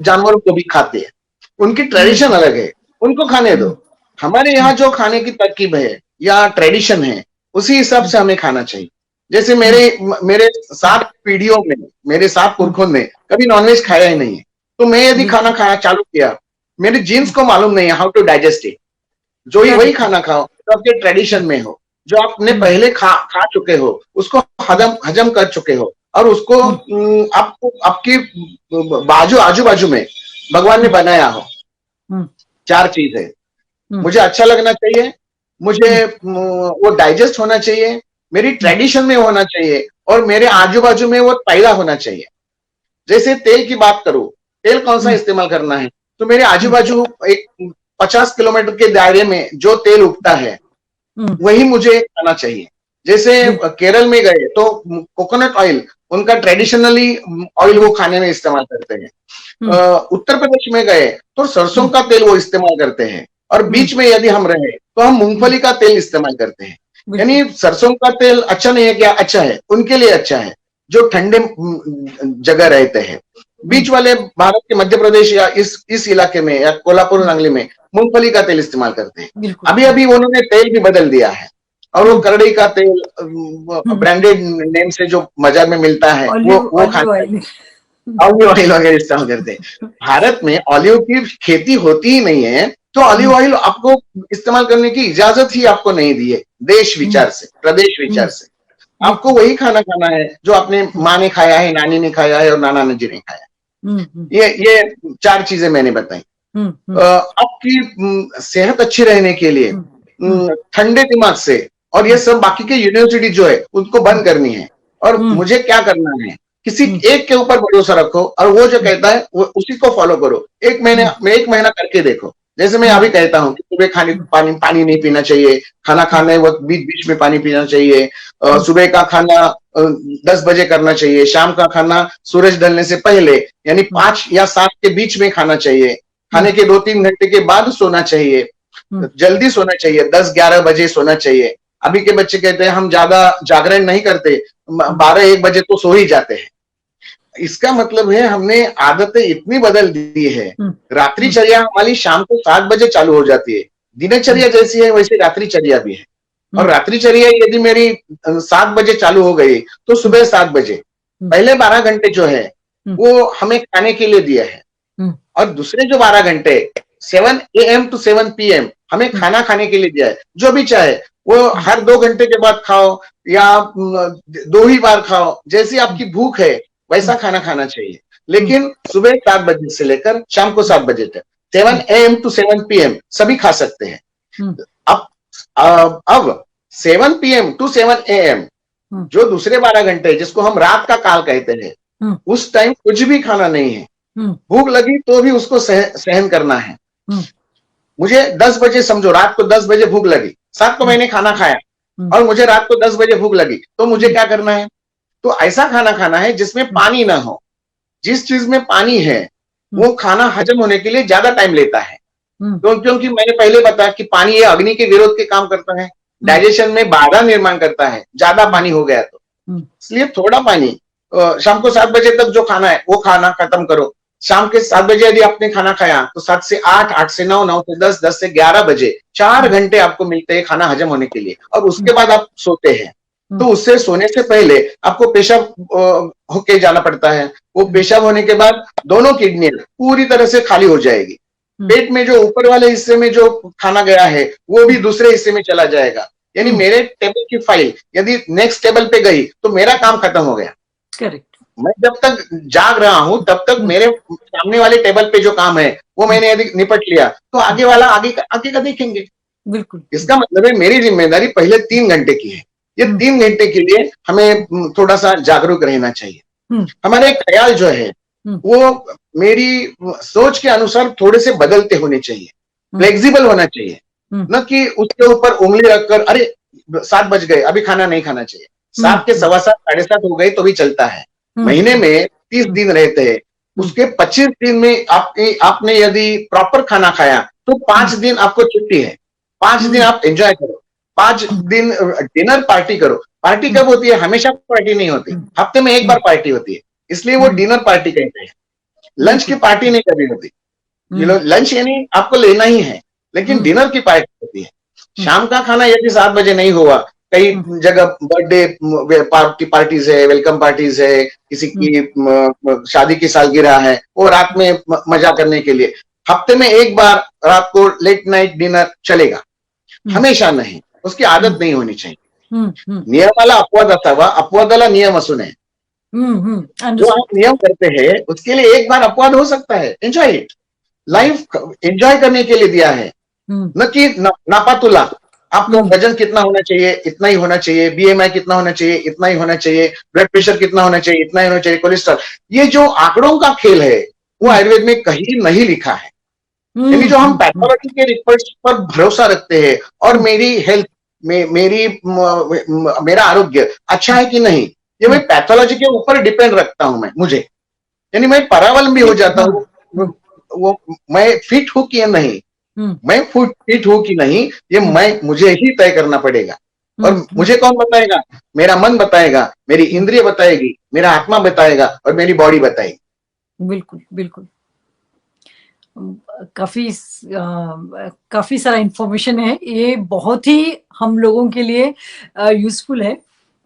जानवरों को भी खाते हैं। उनकी ट्रेडिशन अलग है, उनको खाने दो। हमारे यहाँ जो खाने की तरकीब है या ट्रेडिशन है, उसी हिसाब से हमें खाना चाहिए। जैसे मेरे 7 पीढ़ियों में, मेरे 7 पुरखों ने कभी नॉनवेज खाया ही नहीं है, तो मैं यदि खाना खाया चालू किया, मेरे जीन्स को मालूम नहीं है हाउ टू डाइजेस्ट इट। जो ही वही खाना खाओ तो आपके ट्रेडिशन में हो, जो आपने पहले खा चुके हो, उसको हजम कर चुके हो, और उसको आपको आपकी आजू बाजू में भगवान ने बनाया हो। 4 चीज है, मुझे अच्छा लगना चाहिए, मुझे वो डाइजेस्ट होना चाहिए, मेरी ट्रेडिशन में होना चाहिए, और मेरे आजू बाजू में वो पैदा होना चाहिए। जैसे तेल की बात करूं, तेल कौन सा इस्तेमाल करना है, तो मेरे आजू बाजू एक 50 किलोमीटर के दायरे में जो तेल उगता है वही मुझे खाना चाहिए। जैसे केरल में गए तो कोकोनट ऑयल उनका ट्रेडिशनली ऑयल वो खाने में इस्तेमाल करते हैं। उत्तर प्रदेश में गए तो सरसों का तेल वो इस्तेमाल करते हैं, और बीच में यदि हम रहे तो हम मूंगफली का तेल इस्तेमाल करते हैं। यानी सरसों का तेल अच्छा नहीं है क्या? अच्छा है, उनके लिए अच्छा है जो ठंडे जगह रहते हैं। बीच वाले भारत के मध्य प्रदेश या इस इलाके में या कोल्हापुर सांगली में मूंगफली का तेल इस्तेमाल करते हैं। अभी उन्होंने तेल भी बदल दिया है, और वो करड़ी का तेल ब्रांडेड नेम से जो बाजार में मिलता है वो खाना, ऑलिव ऑयल वगैरह इस्तेमाल करते हैं। भारत में ऑलिव की खेती होती ही नहीं है, तो ऑलिव ऑयल आपको इस्तेमाल करने की इजाजत ही आपको नहीं दी है देश विचार से, प्रदेश विचार से। आपको वही खाना खाना है जो अपने माँ ने खाया है, नानी ने खाया है और नाना जी ने खाया है। ये 4 चीजें मैंने बताई। आपकी सेहत अच्छी रहने के लिए ठंडे दिमाग से, और ये सब बाकी के यूनिवर्सिटी जो है उनको बंद करनी है, और मुझे क्या करना है, किसी एक के ऊपर भरोसा रखो, और वो जो कहता है वो उसी को फॉलो करो। एक महीना करके देखो, जैसे मैं अभी कहता हूँ कि सुबह खाने पानी नहीं पीना चाहिए, खाना खाने वक्त बीच बीच में पानी पीना चाहिए, सुबह का खाना 10 बजे करना चाहिए, शाम का खाना सूरज ढलने से पहले यानी 5 या 7 के बीच में खाना चाहिए, खाने के 2-3 घंटे के बाद सोना चाहिए, जल्दी सोना चाहिए, 10-11 बजे सोना चाहिए। अभी के बच्चे कहते हैं हम ज्यादा जागरण नहीं करते, 12-1 बजे तो सो ही जाते हैं। इसका मतलब है हमने आदतें इतनी बदल दी है। रात्रिचर्या हमारी शाम को 7 बजे चालू हो जाती है। दिनचर्या जैसी है वैसे रात्रिचर्या भी है। और रात्रिचर्या यदि मेरी 7 बजे चालू हो गई तो सुबह 7 बजे पहले 12 घंटे जो है वो हमें खाने के लिए दिया है, और दूसरे जो 12 घंटे 7 AM to 7 PM हमें खाना खाने के लिए दिया है। जो भी चाहे वो हर 2 घंटे के बाद खाओ या 2 ही बार खाओ, जैसी आपकी भूख है वैसा खाना खाना चाहिए। लेकिन सुबह 7 बजे से लेकर शाम को 7 बजे तक 7 AM to 7 PM सभी खा सकते हैं। अब 7 PM to 7 AM जो दूसरे 12 घंटे जिसको हम रात का काल कहते हैं, उस टाइम कुछ भी खाना नहीं है। भूख लगी तो भी उसको सहन करना है। मुझे 10 बजे समझो, रात को 10 बजे भूख लगी, 7 को मैंने खाना खाया और मुझे रात को 10 बजे भूख लगी, तो मुझे क्या करना है? तो ऐसा खाना खाना है जिसमें पानी ना हो। जिस चीज में पानी है वो खाना हजम होने के लिए ज्यादा टाइम लेता है। तो क्योंकि मैंने पहले बताया कि पानी ये अग्नि के विरोध के काम करता है, डाइजेशन में बाधा निर्माण करता है, ज्यादा पानी हो गया तो। इसलिए थोड़ा पानी, शाम को 7 बजे तक जो खाना है वो खाना खत्म करो। शाम के 7 बजे यदि आपने खाना खाया तो 7 से 8, 8 से 9, 9 से 10, 10 से 11 बजे 4 घंटे आपको मिलते हैं खाना हजम होने के लिए, और उसके बाद आप सोते हैं। तो उससे सोने से पहले आपको पेशाब होके जाना पड़ता है। वो पेशाब होने के बाद दोनों किडनियां पूरी तरह से खाली हो जाएगी। पेट में जो ऊपर वाले हिस्से में जो खाना गया है वो भी दूसरे हिस्से में चला जाएगा। यानी मेरे टेबल की फाइल यदि नेक्स्ट टेबल पे गई तो मेरा काम खत्म हो गया। करेक्ट। मैं जब तक जाग रहा हूं तब तक मेरे सामने वाले टेबल पे जो काम है वो मैंने यदि निपट लिया तो आगे वाला आगे का देखेंगे। बिल्कुल। इसका मतलब है मेरी जिम्मेदारी पहले 3 घंटे की है। ये 3 घंटे के लिए हमें थोड़ा सा जागरूक रहना चाहिए। हमारे ख्याल जो है वो मेरी सोच के अनुसार थोड़े से बदलते होने चाहिए, फ्लेक्सिबल होना चाहिए, न कि उसके ऊपर उंगली रखकर अरे 7 बज गए अभी खाना नहीं खाना चाहिए। 7 के 7:15, 7:30 हो गए तो भी चलता है। महीने में 30 दिन रहते हैं, उसके 25 दिन में आपने यदि प्रॉपर खाना खाया तो 5 दिन आपको छुट्टी है। 5 दिन आप एंजॉय करो, 5 दिन डिनर पार्टी करो। पार्टी कब होती है? हमेशा पार्टी नहीं होती, हफ्ते में 1 बार पार्टी होती है, इसलिए वो डिनर पार्टी कहते हैं। लंच की पार्टी नहीं कभी होती। लंच यानी आपको लेना ही है, लेकिन डिनर की पार्टी होती है। शाम का खाना यदि 7 बजे नहीं हुआ, कई जगह बर्थडे पार्टीज है, वेलकम पार्टीज है, किसी की शादी की सालगिरह है, वो रात में मजा करने के लिए हफ्ते में 1 बार रात को लेट नाइट डिनर चलेगा, हमेशा नहीं। उसकी आदत नहीं होनी चाहिए। नियमाला अपवाद असावा, अपवादाला नियम असू नये। जो आप नियम करते हैं उसके लिए 1 बार अपवाद हो सकता है। Enjoy it. लाइफ एंजॉय करने के लिए दिया है, न कि नापातुला। आपका वजन कितना होना चाहिए, इतना ही होना चाहिए, BMI कितना होना चाहिए, इतना ही होना चाहिए, ब्लड प्रेशर कितना होना चाहिए, इतना ही होना चाहिए, कोलेस्ट्रॉल। ये जो आंकड़ों का खेल है वो आयुर्वेद में कहीं नहीं लिखा है। यानी जो हम पैथोलॉजी के रिपोर्ट्स पर भरोसा रखते हैं और मेरी हेल्थ मेरा आरोग्य अच्छा है कि नहीं, ये मैं पैथोलॉजी के ऊपर डिपेंड रखता हूं। मुझे यानी मैं परावलंबी हो जाता हूँ, वो मैं फिट हूं कि नहीं, मैं फिट हूं कि नहीं, ये मुझे ही तय करना पड़ेगा। और मुझे कौन बताएगा? मेरा मन बताएगा, मेरी इंद्रिय बताएगी, मेरा आत्मा बताएगा और मेरी बॉडी बताएगी। बिल्कुल बिल्कुल। काफी सारा इंफॉर्मेशन है, ये बहुत ही हम लोगों के लिए यूजफुल है।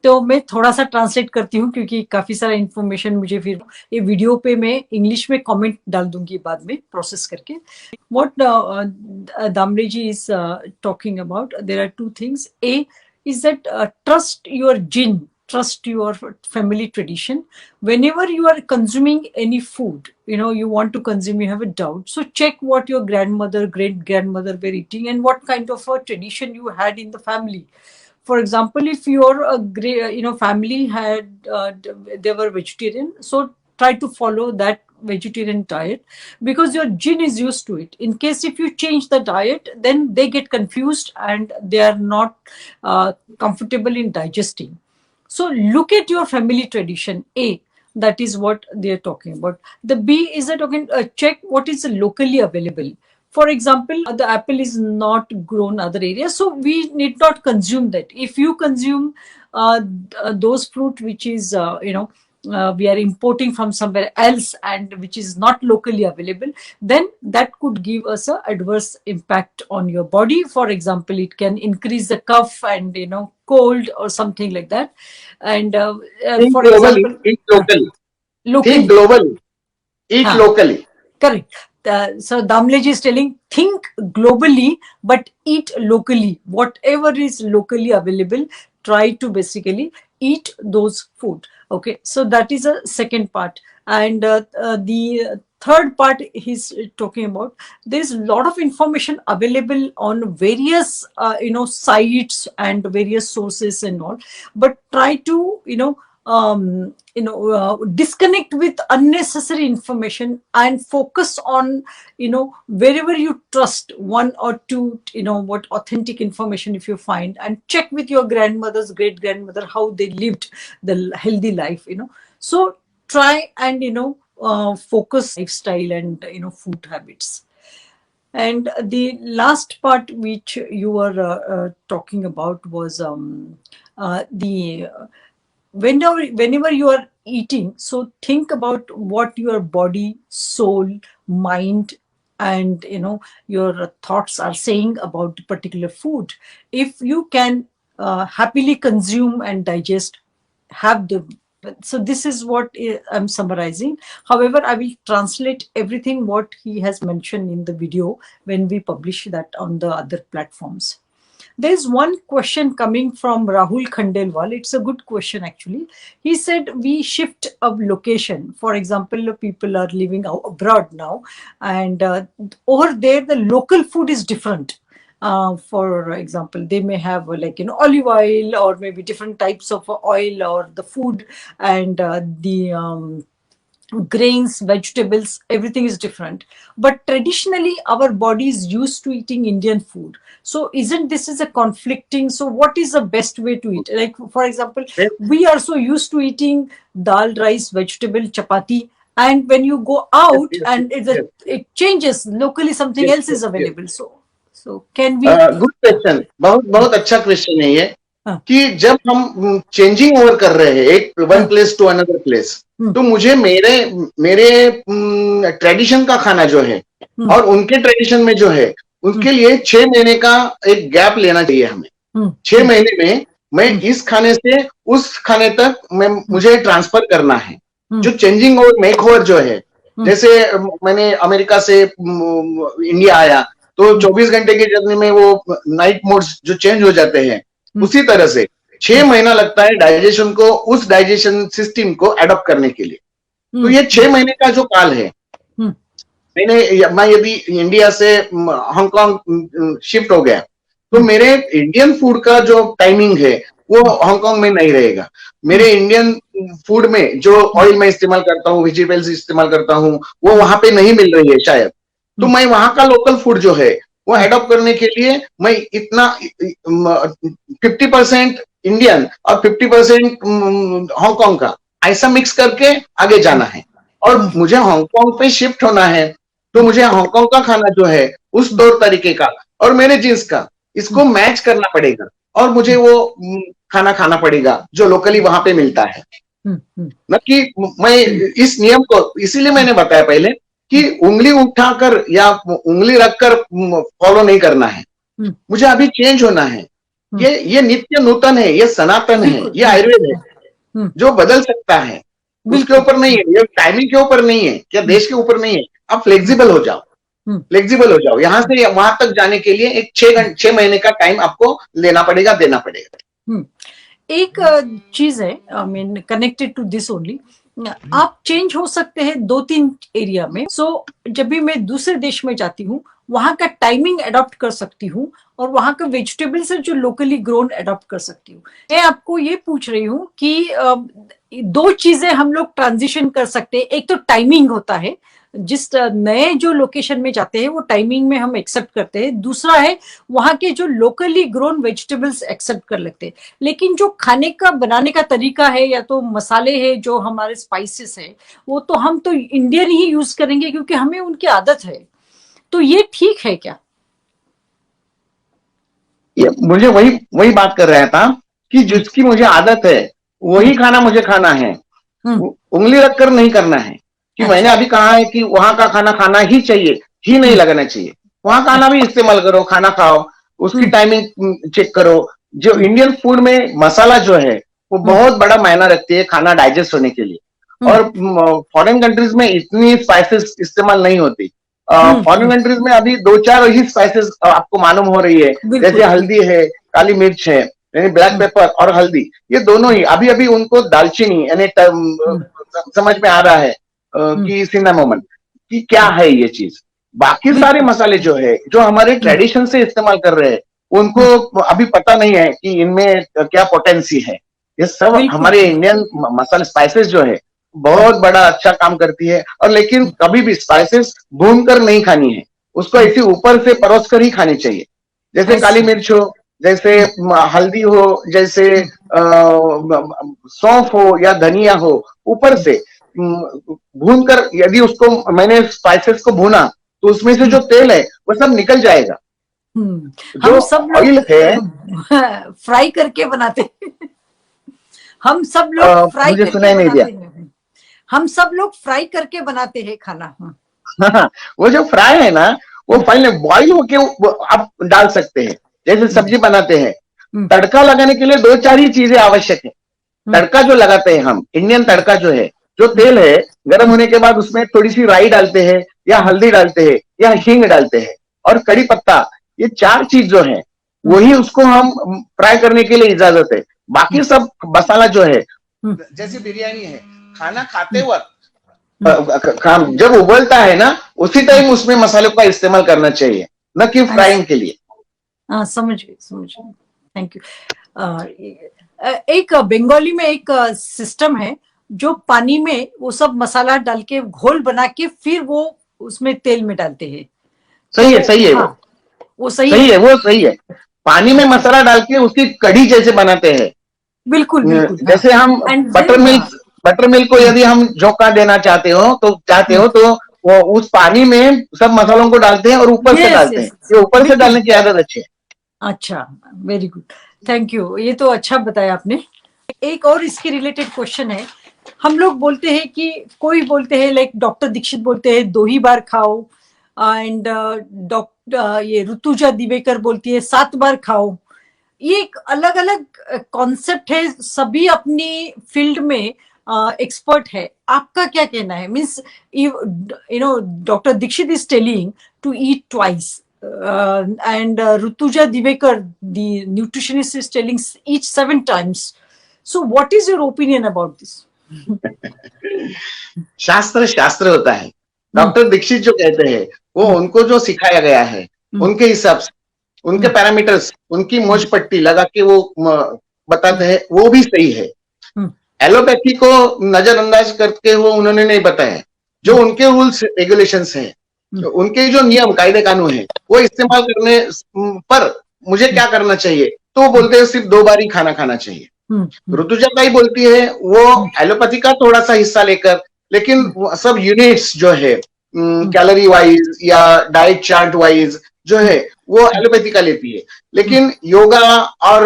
तो मैं थोड़ा सा ट्रांसलेट करती हूँ क्योंकि काफी सारा इंफॉर्मेशन मुझे फिर ये वीडियो पे मैं इंग्लिश में कमेंट डाल दूंगी बाद में प्रोसेस करके। What Damle ji is talking about, there are 2 things. A is that trust your genes, trust your family tradition. Whenever you are consuming any food, you want to consume, you have a doubt, so check what your grandmother, great grandmother were eating and what kind of a tradition you had in the family. For example, if your family had they were vegetarian, so try to follow that vegetarian diet because your gene is used to it. In case if you change the diet, then they get confused and they are not comfortable in digesting. So look at your family tradition. A, that is what they are talking about. The B is that talking, check what is locally available. For example, the apple is not grown other areas, so we need not consume that. If you consume those fruit which is we are importing from somewhere else and which is not locally available, then that could give us a adverse impact on your body. For example, it can increase the cough and cold or something like that. And Think for globally, example, eat locally. Think locally. globally, eat locally. Correct. So Damlej is telling, think globally, but eat locally. Whatever is locally available, try to basically eat those food. Okay, so that is a second part. And the third part he's talking about, there's a lot of information available on various sites and various sources and all, but try to disconnect with unnecessary information and focus on wherever you trust one or two what authentic information if you find, and check with your grandmother's great grandmother how they lived the healthy life. So try and focus lifestyle and food habits. And the last part which you were talking about was the whenever you are eating, so think about what your body, soul, mind, and your thoughts are saying about particular food. If you can happily consume and digest, have the so this is what I'm summarizing. However, I will translate everything what he has mentioned in the video when we publish that on the other platforms. There's one question coming from Rahul Khandelwal. It's a good question, actually. He said, we shift of location. For example, people are living abroad now, and over there, the local food is different. For example, they may have olive oil or maybe different types of oil or the food, and the grains, vegetables, everything is different. But traditionally, our body is used to eating Indian food. So isn't this is a conflicting? So what is the best way to eat? Like, for example, we are so used to eating dal, rice, vegetable, chapati. And when you go out and it changes, locally something else is available. So can we? Good question. बहुत बहुत अच्छा question है ये कि जब हम changing over कर रहे हैं एक one place to another place, तो मुझे मेरे ट्रेडिशन का खाना जो है और उनके ट्रेडिशन में जो है उनके लिए 6 महीने का एक गैप लेना चाहिए हमें। 6 महीने में मैं इस खाने से उस खाने तक मुझे ट्रांसफर करना है। जो चेंजिंग ओवर मेक ओवर जो है, जैसे मैंने अमेरिका से इंडिया आया तो 24 घंटे की जर्नी में वो नाइट मोड्स जो चेंज हो जाते हैं, उसी तरह से 6 महीना लगता है डाइजेशन को, उस डाइजेशन सिस्टम को एडॉप्ट करने के लिए। तो ये 6 महीने का जो काल है, मैं यदि इंडिया से हांगकांग शिफ्ट हो गया तो मेरे इंडियन फूड का जो टाइमिंग है वो हांगकांग में नहीं रहेगा। मेरे इंडियन फूड में जो ऑयल मैं इस्तेमाल करता हूँ, वेजिटेबल्स इस्तेमाल करता हूँ, वो वहां पे नहीं मिल रही है शायद। तो मैं वहां का लोकल फूड जो है वो एडॉप्ट करने के लिए मैं इतना 50% इंडियन और 50% हांगकांग का ऐसा मिक्स करके आगे जाना है। और मुझे हांगकांग पे शिफ्ट होना है तो मुझे हांगकांग का खाना जो है उस तौर तरीके का और मेरे जीन्स का इसको मैच करना पड़ेगा और मुझे वो खाना खाना पड़ेगा जो लोकली वहां पे मिलता है। न कि मैं इस नियम को, इसीलिए मैंने बताया पहले कि उंगली उठाकर या उंगली रखकर फॉलो नहीं करना है। मुझे अभी चेंज होना है। ये नित्य नूतन है, ये सनातन है, ये आयुर्वेद है जो बदल सकता है। उसके ऊपर नहीं है, ये टाइमिंग के ऊपर नहीं है या देश के ऊपर नहीं है। आप फ्लेक्सिबल हो जाओ, फ्लेक्सिबल हो जाओ। यहाँ से वहां तक जाने के लिए एक 6 महीने का टाइम आपको लेना पड़ेगा, देना पड़ेगा। एक चीज है, I mean connected to this only, आप चेंज हो सकते हैं 2-3 एरिया में। सो जब भी मैं दूसरे देश में जाती हूँ वहां का टाइमिंग अडॉप्ट कर सकती हूँ और वहां का वेजिटेबल्स है जो लोकली ग्रोन अडॉप्ट कर सकती हूँ। मैं आपको ये पूछ रही हूँ कि दो चीजें हम लोग ट्रांजिशन कर सकते हैं। एक तो टाइमिंग होता है, जिस नए जो लोकेशन में जाते हैं वो टाइमिंग में हम एक्सेप्ट करते हैं। दूसरा है वहां के जो लोकली ग्रोन वेजिटेबल्स एक्सेप्ट कर लेते हैं। लेकिन जो खाने का बनाने का तरीका है या तो मसाले है जो हमारे स्पाइसेस है, वो तो हम तो इंडियन ही यूज करेंगे क्योंकि हमें उनकी आदत है। तो ये ठीक है क्या? मुझे वही वही बात कर रहा था कि जिसकी मुझे आदत है वही खाना मुझे खाना है, उंगली रखकर नहीं करना है। कि मैंने अभी कहा है कि वहां का खाना खाना ही चाहिए, ही नहीं लगना चाहिए। वहां खाना भी इस्तेमाल करो, खाना खाओ, उसकी टाइमिंग चेक करो। जो इंडियन फूड में मसाला जो है वो बहुत बड़ा मायना रखती है खाना डाइजेस्ट होने के लिए। और फॉरेन कंट्रीज में इतनी स्पाइसेस इस्तेमाल नहीं होती। फॉरेन कंट्रीज में अभी दो चार ही स्पाइसेस आपको मालूम हो रही है, जैसे हल्दी है, काली मिर्च है, यानी ब्लैक पेपर और हल्दी, ये दोनों ही। अभी अभी उनको दालचीनी यानी समझ में आ रहा है कि सिनेमोमन कि क्या है ये चीज। बाकी सारे मसाले जो है जो हमारे ट्रेडिशन से इस्तेमाल कर रहे हैं उनको अभी पता नहीं है कि इनमें क्या पोटेंसी है। ये सब हमारे इंडियन मसाले स्पाइसेस जो है बहुत बड़ा अच्छा काम करती है। और लेकिन कभी भी स्पाइसेस भून कर नहीं खानी है, उसको ऐसे ऊपर से परोस कर ही खानी चाहिए। जैसे काली मिर्च हो, जैसे हल्दी हो, जैसे सौंफ हो या धनिया हो, ऊपर से भून कर यदि उसको मैंने स्पाइसेस को भूना तो उसमें से जो तेल है वो सब निकल जाएगा। हम सब ऑयल है फ्राई करके बनाते हैं। हम सब लोग फ्राई करके बनाते हैं। हम सब लोग फ्राई करके बनाते हैं खाना। हाँ, वो जो फ्राई है ना वो पहले बॉइल होके आप डाल सकते हैं। जैसे सब्जी बनाते हैं, तड़का लगाने के लिए दो चार ही चीजें आवश्यक है। तड़का जो लगाते हैं हम, इंडियन तड़का जो है, जो तेल है गर्म होने के बाद उसमें थोड़ी सी राई डालते हैं या हल्दी डालते हैं या हींग डालते हैं और कड़ी पत्ता, ये चार चीज जो है वही उसको हम फ्राई करने के लिए इजाजत है। बाकी सब मसाला जो है, जैसे बिरयानी है, खाना खाते वक्त जब उबलता है ना उसी टाइम उसमें मसालों का इस्तेमाल करना चाहिए, न कि फ्राइंग के लिए। समझ गई। Thank you. एक बंगाली में एक सिस्टम है जो पानी में वो सब मसाला डाल के घोल बना के फिर वो उसमें तेल में डालते हैं। सही है, सही है। हाँ, वो सही है, वो सही है। पानी में मसाला डाल के उसकी कढ़ी जैसे बनाते हैं। बिल्कुल बिल्कुल। जैसे हम बटर मिल्क को यदि हम झोंका देना चाहते हो तो वो उस पानी में सब मसालों को डालते हैं और ऊपर से डालते हैं। ये ऊपर से डालने की आदत अच्छी है। अच्छा, वेरी गुड, थैंक यू। ये तो अच्छा बताया आपने। एक और इसके रिलेटेड क्वेश्चन है। हम लोग बोलते हैं कि कोई बोलते हैं लाइक डॉक्टर दीक्षित बोलते हैं 2 ही बार खाओ, एंड डॉक्टर ये ऋतुजा दिवेकर बोलती है 7 बार खाओ। ये एक अलग अलग कॉन्सेप्ट है, सभी अपनी फील्ड में एक्सपर्ट है। आपका क्या कहना है? Means you know doctor Dikshit is telling to eat twice, and Rutuja Divekar, the nutritionist, is telling eat 7 times. So what is your opinion about this? शास्त्र होता है। डॉक्टर दीक्षित जो कहते हैं वो उनको जो सिखाया गया है उनके हिसाब से, उनके पैरामीटर्स, उनकी मोज पट्टी लगा के वो बताते हैं, वो भी सही है। एलोपैथी को नजरअंदाज करके वो उन्होंने नहीं बताया। जो उनके रूल्स रेगुलेशंस हैं, उनके जो नियम कायदे कानून है, वो इस्तेमाल करने पर मुझे क्या करना चाहिए, तो वो बोलते हैं सिर्फ 2 बार ही खाना खाना चाहिए। ऋतुजा का ही बोलती है वो एलोपैथी का थोड़ा सा हिस्सा लेकर, लेकिन सब यूनिट्स जो है कैलोरी वाइज या डाइट चार्ट वाइज जो है वो एलोपैथी का लेती है। लेकिन योगा और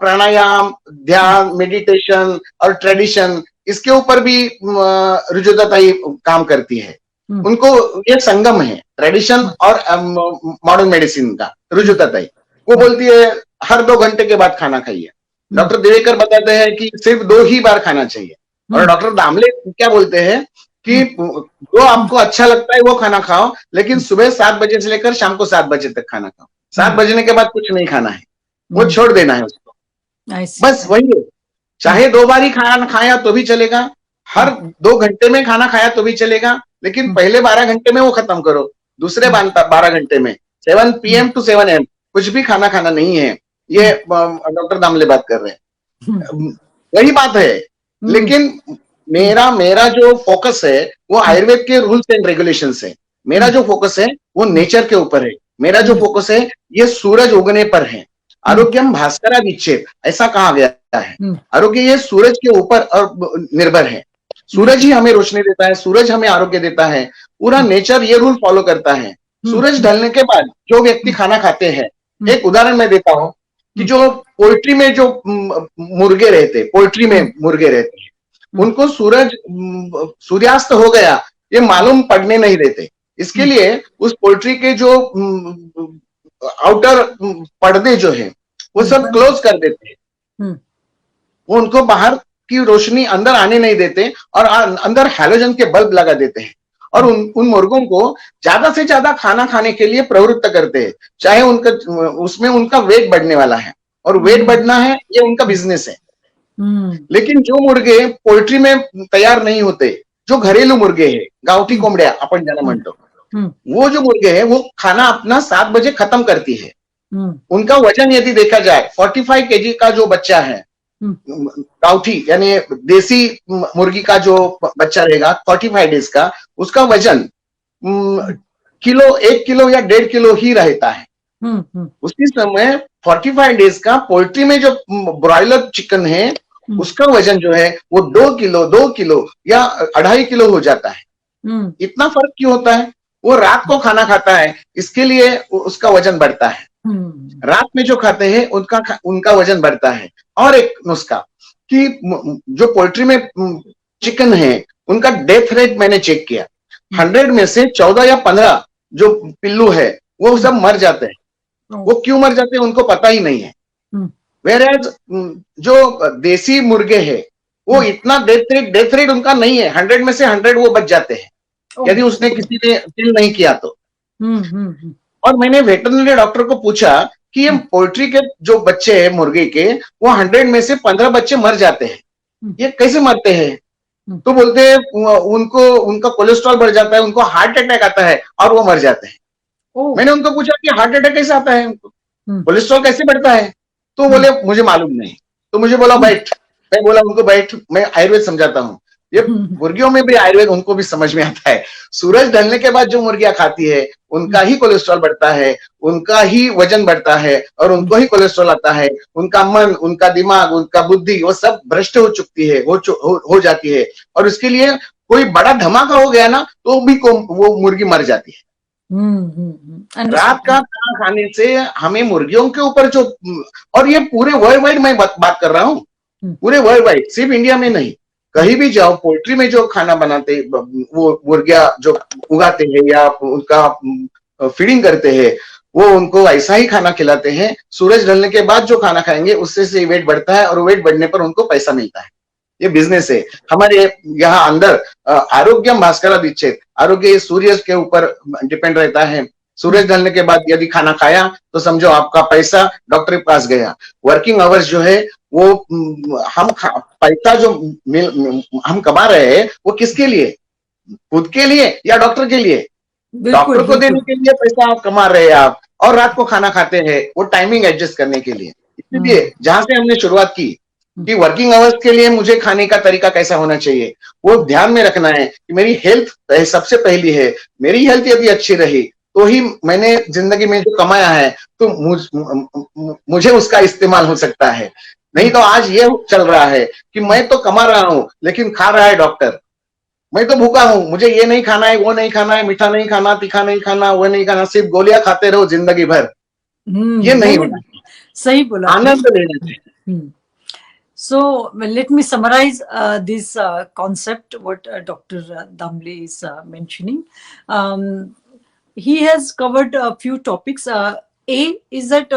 प्राणायाम, ध्यान, मेडिटेशन और ट्रेडिशन, इसके ऊपर भी रुजुता ही काम करती है। उनको ये संगम है ट्रेडिशन और मॉडर्न मेडिसिन का। रुजुताई वो बोलती है हर 2 घंटे के बाद खाना खाइए। डॉक्टर दिवेकर बताते हैं कि सिर्फ 2 ही बार खाना चाहिए। और डॉक्टर दामले क्या बोलते हैं कि जो आपको अच्छा लगता है वो खाना खाओ, लेकिन सुबह 7 बजे से लेकर शाम को 7 बजे तक खाना खाओ। 7 बजने के बाद कुछ नहीं खाना है, वो छोड़ देना है उसको। बस वही है। चाहे 2 बार ही खाना खाया तो भी चलेगा, हर 2 घंटे में खाना खाया तो भी चलेगा, लेकिन पहले 12 घंटे में वो खत्म करो। दूसरे 12 घंटे में 7 PM to 7 AM कुछ भी खाना खाना नहीं है। ये डॉक्टर दामले बात कर रहे हैं, वही बात है। लेकिन मेरा जो फोकस है वो आयुर्वेद के रूल्स एंड रेगुलेशंस है। मेरा जो फोकस है वो नेचर के ऊपर है। मेरा जो फोकस है ये सूरज उगने पर है। आरोग्यम भास्करा विच्छेद ऐसा कहा गया है। आरोग्य ये सूरज के ऊपर निर्भर है। सूरज ही हमें रोशनी देता है, सूरज हमें आरोग्य देता है। पूरा नेचर ये रूल फॉलो करता है। सूरज ढलने के बाद जो व्यक्ति खाना खाते हैं, एक उदाहरण मैं देता हूं कि जो पोल्ट्री में जो मुर्गे रहते, पोल्ट्री में मुर्गे रहते हैं, उनको सूर्यास्त हो गया ये मालूम पड़ने नहीं देते। इसके लिए उस पोल्ट्री के जो आउटर पर्दे जो है वो सब क्लोज कर देते हैं। वो उनको बाहर की रोशनी अंदर आने नहीं देते और अंदर हैलोजन के बल्ब लगा देते हैं और उन मुर्गों को ज्यादा से ज्यादा खाना खाने के लिए प्रवृत्त करते हैं, चाहे उनका उसमें उनका वेट बढ़ने वाला है और वेट बढ़ना है ये उनका बिजनेस है। लेकिन जो मुर्गे पोल्ट्री में तैयार नहीं होते, जो घरेलू मुर्गे हैं, गावठी कोंबड्या अपन ज्यादा म्हणतो, वो जो मुर्गे हैं वो खाना अपना 7 बजे खत्म करती है। उनका वजन यदि देखा जाए 45 kg का जो बच्चा है, गावठी यानी देसी मुर्गी का जो बच्चा रहेगा 45 डेज का, उसका वजन किलो 1 किलो या 1.5 किलो ही रहता है। उसी समय 45 डेज का पोल्ट्री में जो ब्रॉयलर चिकन है उसका वजन जो है वो 2 किलो या 2.5 किलो हो जाता है। इतना फर्क क्यों होता है? वो रात को खाना खाता है, इसके लिए उसका वजन बढ़ता है। रात में जो खाते हैं उनका वजन बढ़ता है। और एक नुस्खा कि जो पोल्ट्री में चिकन है उनका डेथ रेट मैंने चेक किया, 100 में से 14 या 15 जो पिल्लू है वो सब मर जाते हैं। वो क्यों मर जाते हैं उनको पता ही नहीं है। Whereas जो देसी मुर्गे है वो इतना डेथ रेट उनका नहीं है, 100 में से 100 वो बच जाते हैं यदि उसने किसी ने किल नहीं किया तो। और मैंने वेटरनरी डॉक्टर को पूछा कि ये पोल्ट्री के जो बच्चे हैं मुर्गे के, वो 100 में से 15 बच्चे मर जाते हैं, ये कैसे मरते हैं? तो बोलते हैं उनका कोलेस्ट्रॉल बढ़ जाता है, उनको हार्ट अटैक आता है और वो मर जाते हैं। मैंने उनको पूछा कि हार्ट अटैक कैसे आता है, कोलेस्ट्रॉल कैसे बढ़ता है? तो बोले मुझे मालूम नहीं। तो मुझे बोला बैठ, मैं बोला उनको बैठ, मैं आयुर्वेद समझाता हूँ। ये मुर्गियों में भी आयुर्वेद उनको भी समझ में आता है। सूरज ढलने के बाद जो मुर्गियां खाती है उनका ही कोलेस्ट्रॉल बढ़ता है, उनका ही वजन बढ़ता है और उनको ही कोलेस्ट्रॉल आता है। उनका मन, उनका दिमाग, उनका बुद्धि वो सब भ्रष्ट हो चुकती है, हो जाती है। और उसके लिए कोई बड़ा धमाका हो गया ना तो भी वो मुर्गी मर जाती है। रात का खाना खाने से हमें मुर्गियों के ऊपर जो, और ये पूरे वर्ल्ड वाइड मैं बात कर रहा हूँ, पूरे वर्ल्ड वाइड, सिर्फ इंडिया में नहीं, कहीं भी जाओ पोल्ट्री में जो खाना बनाते वो मुर्गियां जो उगाते हैं या उनका फीडिंग करते हैं वो उनको ऐसा ही खाना खिलाते हैं। सूरज ढलने के बाद जो खाना खाएंगे उससे से वेट बढ़ता है और वेट बढ़ने पर उनको पैसा मिलता है। ये बिजनेस है हमारे यहाँ अंदर। आरोग्यम भास्करा विच्छेद, आरोग्य सूर्य के ऊपर डिपेंड रहता है। सूरज ढलने के बाद यदि खाना खाया तो समझो आपका पैसा डॉक्टर के पास गया। वर्किंग आवर्स जो है वो हम पैसा जो हम कमा रहे हैं वो किसके लिए? खुद के लिए या डॉक्टर के लिए? डॉक्टर को देने के लिए पैसा आप कमा रहे हैं आप, और रात को खाना खाते हैं वो टाइमिंग एडजस्ट करने के लिए। इसलिए जहां से हमने शुरुआत की कि वर्किंग आवर्स के लिए मुझे खाने का तरीका कैसा होना चाहिए, वो ध्यान में रखना है कि मेरी हेल्थ सबसे पहली है। मेरी हेल्थ यदि अच्छी रही तो ही मैंने जिंदगी में जो कमाया है तो मुझे उसका इस्तेमाल हो सकता है। नहीं तो आज ये चल रहा है कि मैं तो कमा रहा हूं लेकिन खा रहा है डॉक्टर। मैं तो भूखा हूं, मुझे ये नहीं खाना है, वो नहीं खाना है, मीठा नहीं खाना, तीखा नहीं खाना, वो नहीं खाना, सिर्फ गोलियां खाते रहो जिंदगी भर। ये नहीं होना, सही बोला, आनंद लेना चाहिए। So let me summarize this concept what Dr. Damle is mentioning. He has covered a few topics. A is that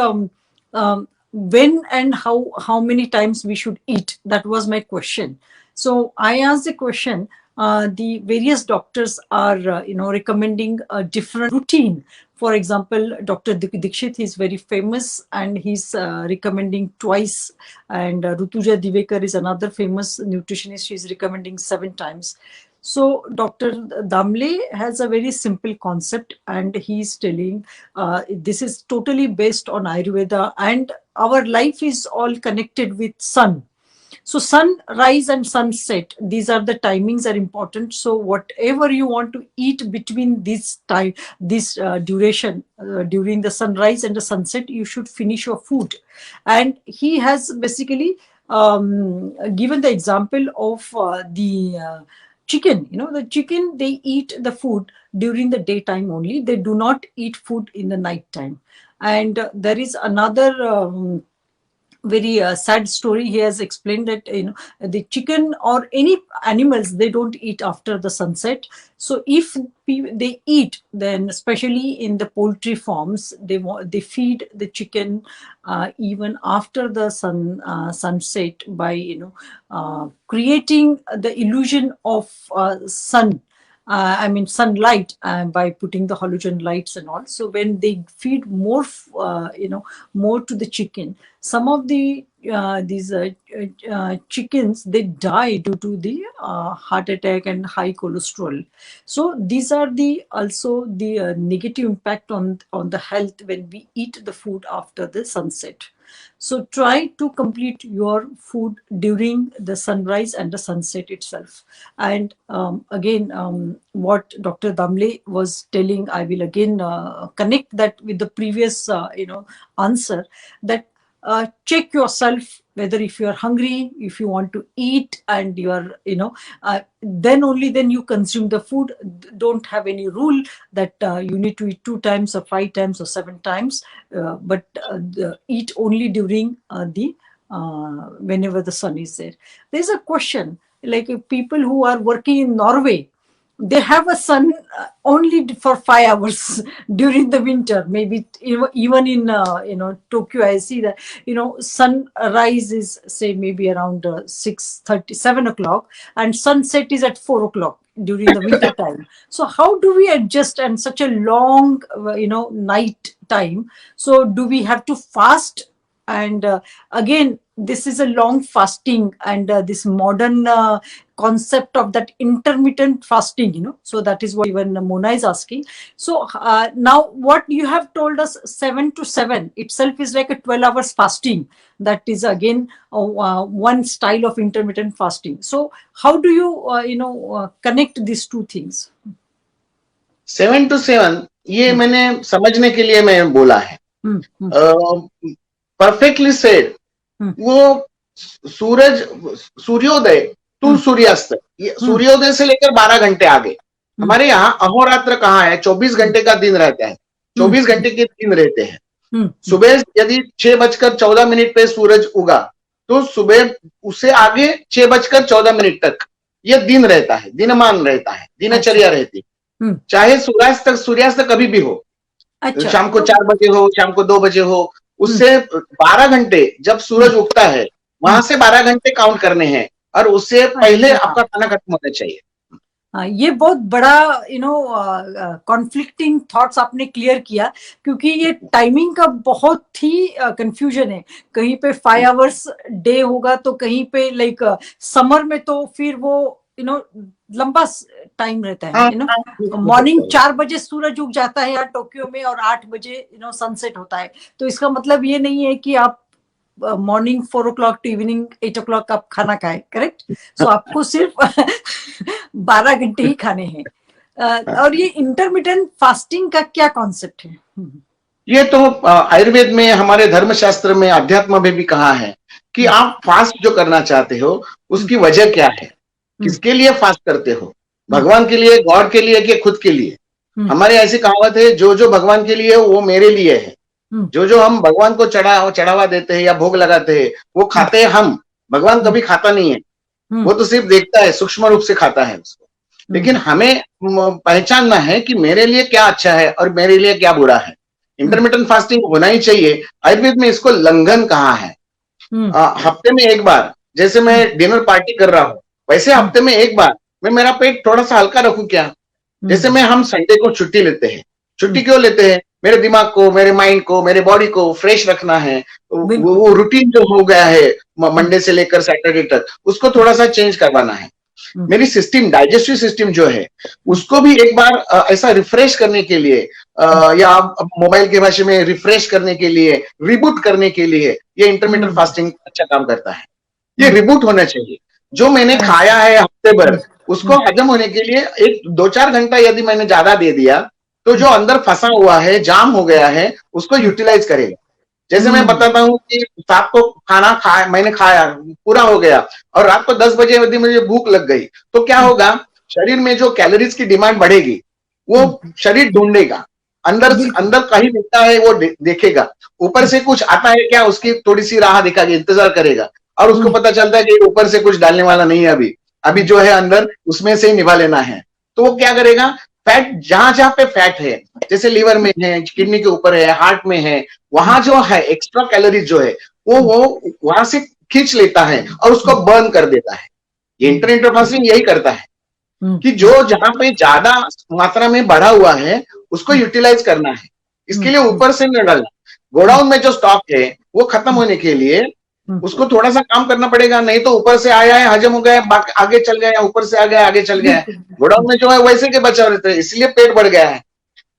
when and how many times we should eat. That was my question. So I asked the question. The various doctors are recommending a different routine. For example, Dr. Dikshit is very famous and he's recommending twice, and Rutuja Divekar is another famous nutritionist. She's recommending 7 times. So Dr. Damle has a very simple concept, and he's telling this is totally based on Ayurveda, and our life is all connected with sun. So sunrise and sunset, these are the timings are important. So whatever you want to eat between this time, this duration, during the sunrise and the sunset, you should finish your food. And he has basically given the example of the chicken. The chicken, they eat the food during the daytime only. They do not eat food in the night time. And there is another very sad story. He has explained that the chicken or any animals, they don't eat after the sunset. So if they eat, then especially in the poultry farms, they feed the chicken even after the sunset, by creating the illusion of sunlight, by putting the halogen lights and all. So when they feed more, more to the chicken, some of these chickens, they die due to the heart attack and high cholesterol. So these are also the negative impact on the health when we eat the food after the sunset. So try to complete your food during the sunrise and the sunset itself. And again, what Dr. Damle was telling, I will again connect that with the previous answer, that check yourself whether if you are hungry, if you want to eat, and you are then you consume the food. Don't have any rule that you need to eat 2 times or 5 times or 7 times, but eat only during the whenever the sun is there. There's a question, like people who are working in Norway, they have a sun only for 5 hours during the winter. Maybe even in Tokyo, I see that sunrise is, say, maybe around 6:30, 7 o'clock, and sunset is at 4 o'clock during the winter time. So how do we adjust and such a long night time? So do we have to fast? And again, this is a long fasting, and this modern concept of that intermittent fasting, so that is what even Mona is asking. So now what you have told us, 7 to 7 itself is like a 12 hours fasting. That is again one style of intermittent fasting. So how do you connect these two things? 7 to 7 ये मैंने समझने के लिए मैं बोला है. Perfectly said. वो सूर्योदय टू सूर्यास्त, सूर्योदय से लेकर 12 घंटे आगे. हमारे यहाँ अहोरात्र कहाँ है? 24 घंटे का दिन रहता है, 24 घंटे के दिन रहते हैं. सुबह यदि 6:14 पे सूरज उगा, तो सुबह उससे आगे 6:14 तक ये दिन रहता है, दिनमान रहता है, दिनचर्या रहती है. चाहे सूर्यास्त कभी भी हो, अच्छा, शाम को 4 बजे हो, शाम को 2 बजे हो, उससे 12 घंटे जब सूरज उगता है, वहां से 12 घंटे काउंट करने हैं, और उससे पहले आपका खाना खत्म होना चाहिए. ये बहुत बड़ा कॉन्फ्लिक्टिंग थॉट्स आपने क्लियर किया, क्योंकि ये टाइमिंग का बहुत ही कंफ्यूजन है. कहीं पे 5 आवर्स डे होगा, तो कहीं पे लाइक समर में तो फिर वो लंबा टाइम रहता है. मॉर्निंग 4 बजे सूरज उग जाता है यहाँ टोक्यो में, और 8 बजे सनसेट होता है. तो इसका मतलब ये नहीं है कि आप morning 4 o'clock to evening 8 o'clock आप खाना खाए, करेक्ट? सो आपको सिर्फ 12 घंटे ही खाने हैं. और ये इंटरमिटेंट फास्टिंग का क्या कॉन्सेप्ट है? ये तो आयुर्वेद में, हमारे धर्मशास्त्र में, अध्यात्म में भी कहा है कि आप फास्ट जो करना चाहते हो उसकी वजह क्या है, किसके लिए फास्ट करते हो, भगवान के लिए, गॉड के लिए, कि खुद के लिए. हमारे ऐसी कहावत है, जो भगवान के लिए है वो मेरे लिए है. जो हम भगवान को चढ़ावा देते हैं या भोग लगाते हैं, वो खाते हैं हम. भगवान कभी खाता नहीं है, वो तो सिर्फ देखता है, सूक्ष्म रूप से खाता है उसको. लेकिन हमें पहचानना है कि मेरे लिए क्या अच्छा है और मेरे लिए क्या बुरा है. इंटरमिटेंट फास्टिंग होना ही चाहिए. आयुर्वेद में इसको लंघन कहा है. हफ्ते में एक बार, जैसे मैं डिनर पार्टी कर रहा हूँ, वैसे हफ्ते में एक बार मैं मेरा पेट थोड़ा सा हल्का रखूं क्या. जैसे हम संडे को छुट्टी लेते हैं. छुट्टी क्यों लेते हैं? मेरे दिमाग को, मेरे माइंड को, मेरे बॉडी को फ्रेश रखना है. वो रूटीन जो हो गया है मंडे से लेकर सैटरडे तक, उसको थोड़ा सा चेंज करवाना है. मेरी सिस्टम, डाइजेस्टिव सिस्टम जो है उसको भी एक बार ऐसा रिफ्रेश करने के लिए या मोबाइल के भाषा में रिफ्रेश करने के लिए, रिबूट करने के लिए ये इंटरमिटेंट फास्टिंग अच्छा काम करता है। ये रिबूट होना चाहिए। जो मैंने खाया है हफ्ते भर उसको हजम होने के लिए 1-2-4 घंटा यदि मैंने ज्यादा दे दिया तो जो अंदर फंसा हुआ है, जाम हो गया है, उसको यूटिलाइज करेगा। जैसे मैं बताता हूँ कि रात को खाना मैंने खाया, पूरा हो गया और रात को 10 बजे यदि मुझे भूख लग गई तो क्या होगा, शरीर में जो कैलोरीज की डिमांड बढ़ेगी वो शरीर ढूंढेगा, अंदर कहीं मिलता है वो देखेगा, ऊपर से कुछ आता है क्या उसकी थोड़ी सी राह दिखाएगा, इंतजार करेगा और उसको पता चलता है कि ऊपर से कुछ डालने वाला नहीं है, अभी जो है अंदर उसमें से ही निभा लेना है। तो वो क्या करेगा, फैट जहां जहां पे फैट है, जैसे लीवर में है, किडनी के ऊपर है, हार्ट में है, वहां जो है एक्स्ट्रा कैलोरीज जो है वो वहां से खींच लेता है और उसको बर्न कर देता है। ये इंटरमिटेंट फास्टिंग यही करता है कि जो जहां पे ज्यादा मात्रा में बढ़ा हुआ है उसको यूटिलाइज करना है, इसके लिए ऊपर से न डालना। गोडाउन में जो स्टॉक है वो खत्म होने के लिए उसको थोड़ा सा काम करना पड़ेगा, नहीं तो ऊपर से आया है, हजम हो गया, आगे चल गया, ऊपर से आ गया, आगे चल गया। गोडाउन में जो है वैसे के बचा रहते हैं, इसलिए पेट बढ़ गया है।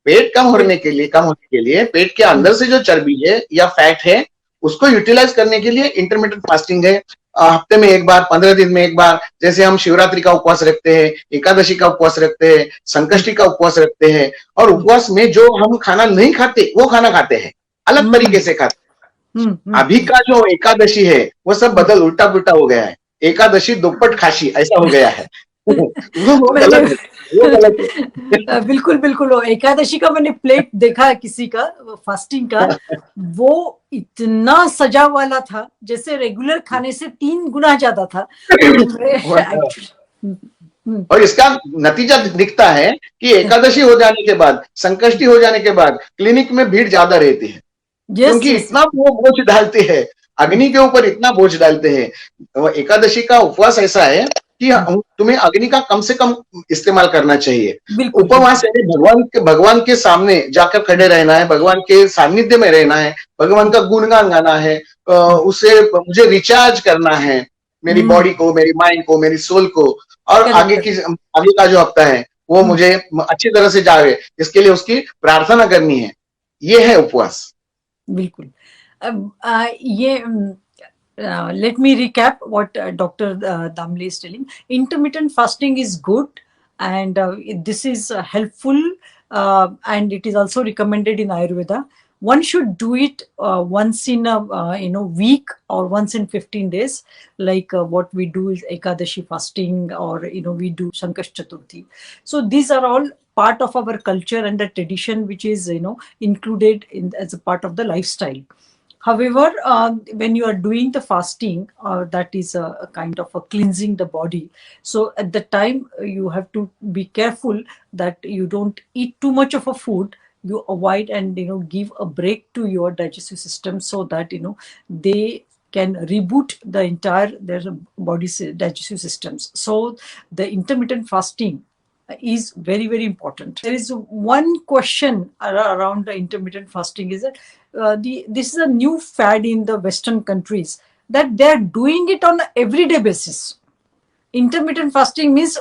पेट कम होने के लिए पेट के अंदर से जो चर्बी है या फैट है उसको यूटिलाइज करने के लिए इंटरमिटेंट फास्टिंग है। हफ्ते में एक बार, 15 दिन में एक बार, जैसे हम शिवरात्रि का उपवास रखते हैं, एकादशी का उपवास रखते हैं, संकष्टी का उपवास रखते हैं, और उपवास में जो हम खाना नहीं खाते वो खाना खाते हैं, अलग तरीके से खाते हैं। अभी का जो एकादशी है वो सब बदल उल्टा पुल्टा हो गया है, एकादशी दुप्पट खाशी ऐसा हो गया है। वो गलत है, वो गलत है। बिल्कुल बिल्कुल। एकादशी का मैंने प्लेट देखा है किसी का फास्टिंग का, वो इतना सजा वाला था जैसे रेगुलर खाने से 3 गुना ज्यादा था। और इसका नतीजा दिखता है कि एकादशी हो जाने के बाद, संकष्टी हो जाने के बाद क्लिनिक में भीड़ ज्यादा रहती है, क्योंकि इतना वो बोझ डालते हैं अग्नि के ऊपर, इतना बोझ डालते हैं। एकादशी का उपवास ऐसा है कि तुम्हें अग्नि का कम से कम इस्तेमाल करना चाहिए। उपवास यानी भगवान के सामने जाकर खड़े रहना है, भगवान के सानिध्य में रहना है, भगवान का गुणगान गाना है, उसे मुझे रिचार्ज करना है, मेरी बॉडी को, मेरी माइंड को, मेरी सोल को, और आगे का जो हफ्ता है वो मुझे अच्छी तरह से जाए, इसके लिए उसकी प्रार्थना करनी है। ये है उपवास। बिल्कुल। ये let me recap what Dr. Damle is telling. Intermittent fasting is good, and this is helpful, and it is also recommended in Ayurveda. One should do it once in a week, or once in 15 days, like what we do is Ekadashi fasting, or we do Sankash Chaturthi. So these are all part of our culture and the tradition, which is included as a part of the lifestyle. However, when you are doing the fasting, that is a kind of a cleansing the body. So at the time, you have to be careful that you don't eat too much of a food. You avoid and give a break to your digestive system, so that they can reboot the entire their body's digestive systems. So the intermittent fasting is very, very important. There is one question around the intermittent fasting, is that this is a new fad in the Western countries, that they are doing it on an everyday basis. Intermittent fasting means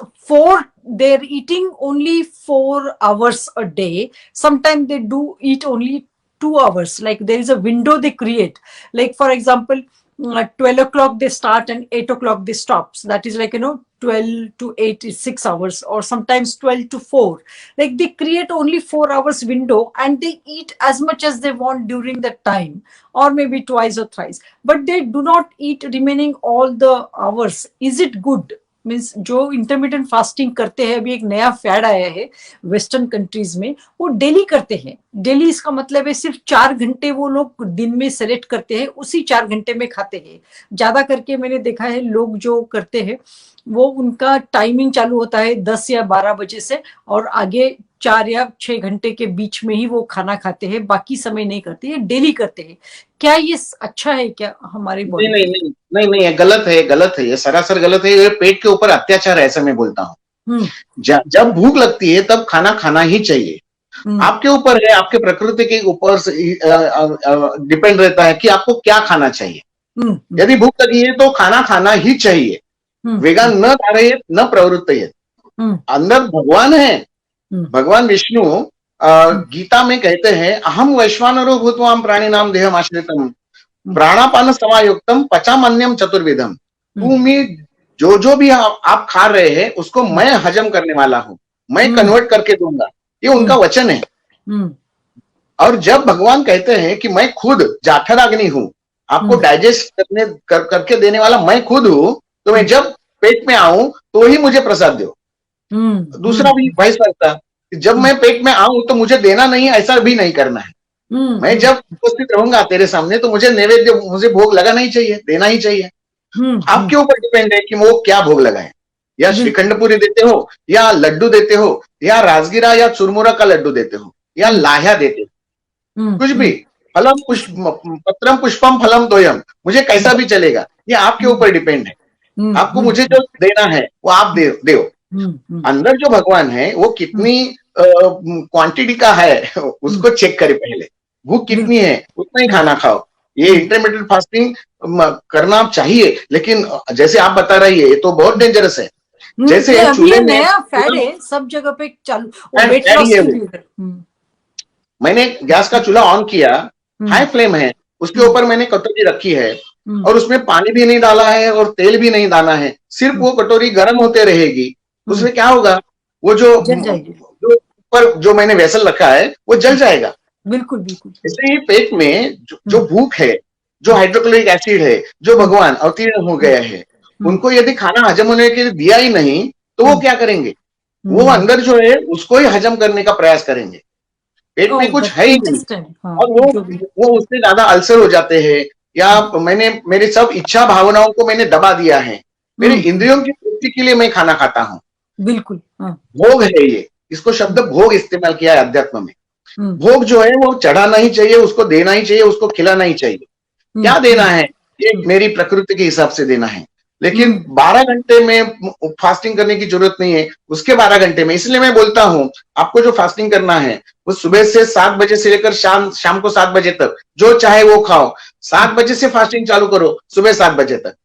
they're eating only 4 hours a day. Sometimes they do eat only 2 hours. Like there is a window they create. Like for example, 12 o'clock they start and 8 o'clock they stop. So that is like 12 to 8 is 6 hours, or sometimes 12 to 4. Like they create only 4 hours window, and they eat as much as they want during that time, or maybe twice or thrice, but they do not eat remaining all the hours. Is it good? Means जो intermediate fasting करते हैं, अभी एक नया fed आया है western countries में, वो डेली करते हैं। डेली इसका मतलब है सिर्फ 4 घंटे वो लोग दिन में सेलेक्ट करते हैं, उसी 4 घंटे में खाते हैं। ज्यादा करके मैंने देखा है लोग जो करते हैं वो उनका टाइमिंग चालू होता है 10 या 12 बजे से, और आगे 4 या 6 घंटे के बीच में ही वो खाना खाते हैं, बाकी समय नहीं करते हैं, डेली करते हैं। क्या ये अच्छा है क्या हमारे बॉडी? नहीं, गलत है, ये सरासर गलत है। ये पेट के ऊपर अत्याचार है, ऐसा मैं बोलता हूँ। जब भूख लगती है तब खाना खाना ही चाहिए। आपके ऊपर है, आपके प्रकृति के ऊपर डिपेंड रहता है कि आपको क्या खाना चाहिए। यदि भूख लगी है तो खाना खाना ही चाहिए। वेगान न धारयेत न प्रवृत्तयेत। अंदर भगवान है, भगवान विष्णु गीता में कहते हैं अहम वैश्वानरो भूत्वाम प्राणिनाम देहम आश्रितम प्राणापान समायुक्तम पचामन्यम चतुर्विधम। तुम्ही जो भी आप खा रहे हैं उसको मैं हजम करने वाला हूं, मैं कन्वर्ट करके दूंगा, ये उनका वचन है। और जब भगवान कहते हैं कि मैं खुद जाठराग्नि हूं, आपको डाइजेस्ट करके देने वाला मैं खुद हूं, तो मैं जब पेट में आऊं तो ही मुझे प्रसाद दो। दूसरा भी वाइस वर्सा, जब मैं पेट में आऊं तो मुझे देना नहीं, ऐसा भी नहीं करना है। मैं जब उपस्थित रहूंगा तेरे सामने तो मुझे नैवेद्य, मुझे भोग लगाना ही चाहिए, देना ही चाहिए। आपके ऊपर डिपेंड है कि वो क्या भोग लगाए, या श्रीखंड पूरी देते हो, या लड्डू देते हो, या राजगिरा या चुरमुरा का लड्डू देते हो, या लाह्या देते हो, कुछ भी। फलम पत्रम पुष्पम फलम तोयम, मुझे कैसा भी चलेगा, ये आपके ऊपर डिपेंड है। आपको मुझे जो देना है वो आप दो। अंदर जो भगवान है वो कितनी क्वांटिटी का है उसको चेक करे पहले, भूख कितनी है उतना ही खाना खाओ। ये इंटरमीडिएट फास्टिंग करना चाहिए, लेकिन जैसे आप बता रही है ये तो बहुत डेंजरस है। जैसे चूल्हे में नया फैड है, सब जगह पे चालू। मैंने गैस का चूल्हा ऑन किया, हाई फ्लेम है, उसके ऊपर मैंने कटोरी रखी है और उसमें पानी भी नहीं डाला है और तेल भी नहीं डाला है, सिर्फ वो कटोरी गर्म होते रहेगी। उसमें क्या होगा, वो जो ऊपर जो मैंने वेसल रखा है वो जल जाएगा। बिल्कुल बिल्कुल। इसलिए पेट में जो भूख है, जो हाइड्रोक्लोरिक एसिड है, जो भगवान अवतीर्ण हो गया है, उनको यदि खाना हजम होने के लिए दिया ही नहीं तो वो क्या करेंगे, वो अंदर जो है उसको ही हजम करने का प्रयास करेंगे। पेट में कुछ है ही नहीं, और वो उससे ज्यादा अल्सर हो जाते हैं, या मैंने मेरे सब इच्छा भावनाओं को मैंने दबा दिया है, मेरे इंद्रियों की तृप्ति के लिए मैं खाना खाता हूँ। बिल्कुल भोग है ये, इसको शब्द भोग इस्तेमाल किया है अध्यात्म में। भोग जो है वो चढ़ाना ही चाहिए, उसको देना ही चाहिए, उसको खिलाना ही चाहिए। क्या देना है, ये मेरी प्रकृति के हिसाब से देना है, लेकिन 12 घंटे में फास्टिंग करने की जरूरत नहीं है, उसके 12 घंटे में। इसलिए मैं बोलता हूं आपको जो फास्टिंग करना है वो सुबह से 7 बजे से लेकर शाम को 7 बजे तक जो चाहे वो खाओ। 7 बजे से फास्टिंग चालू करो, सुबह 7 बजे तक।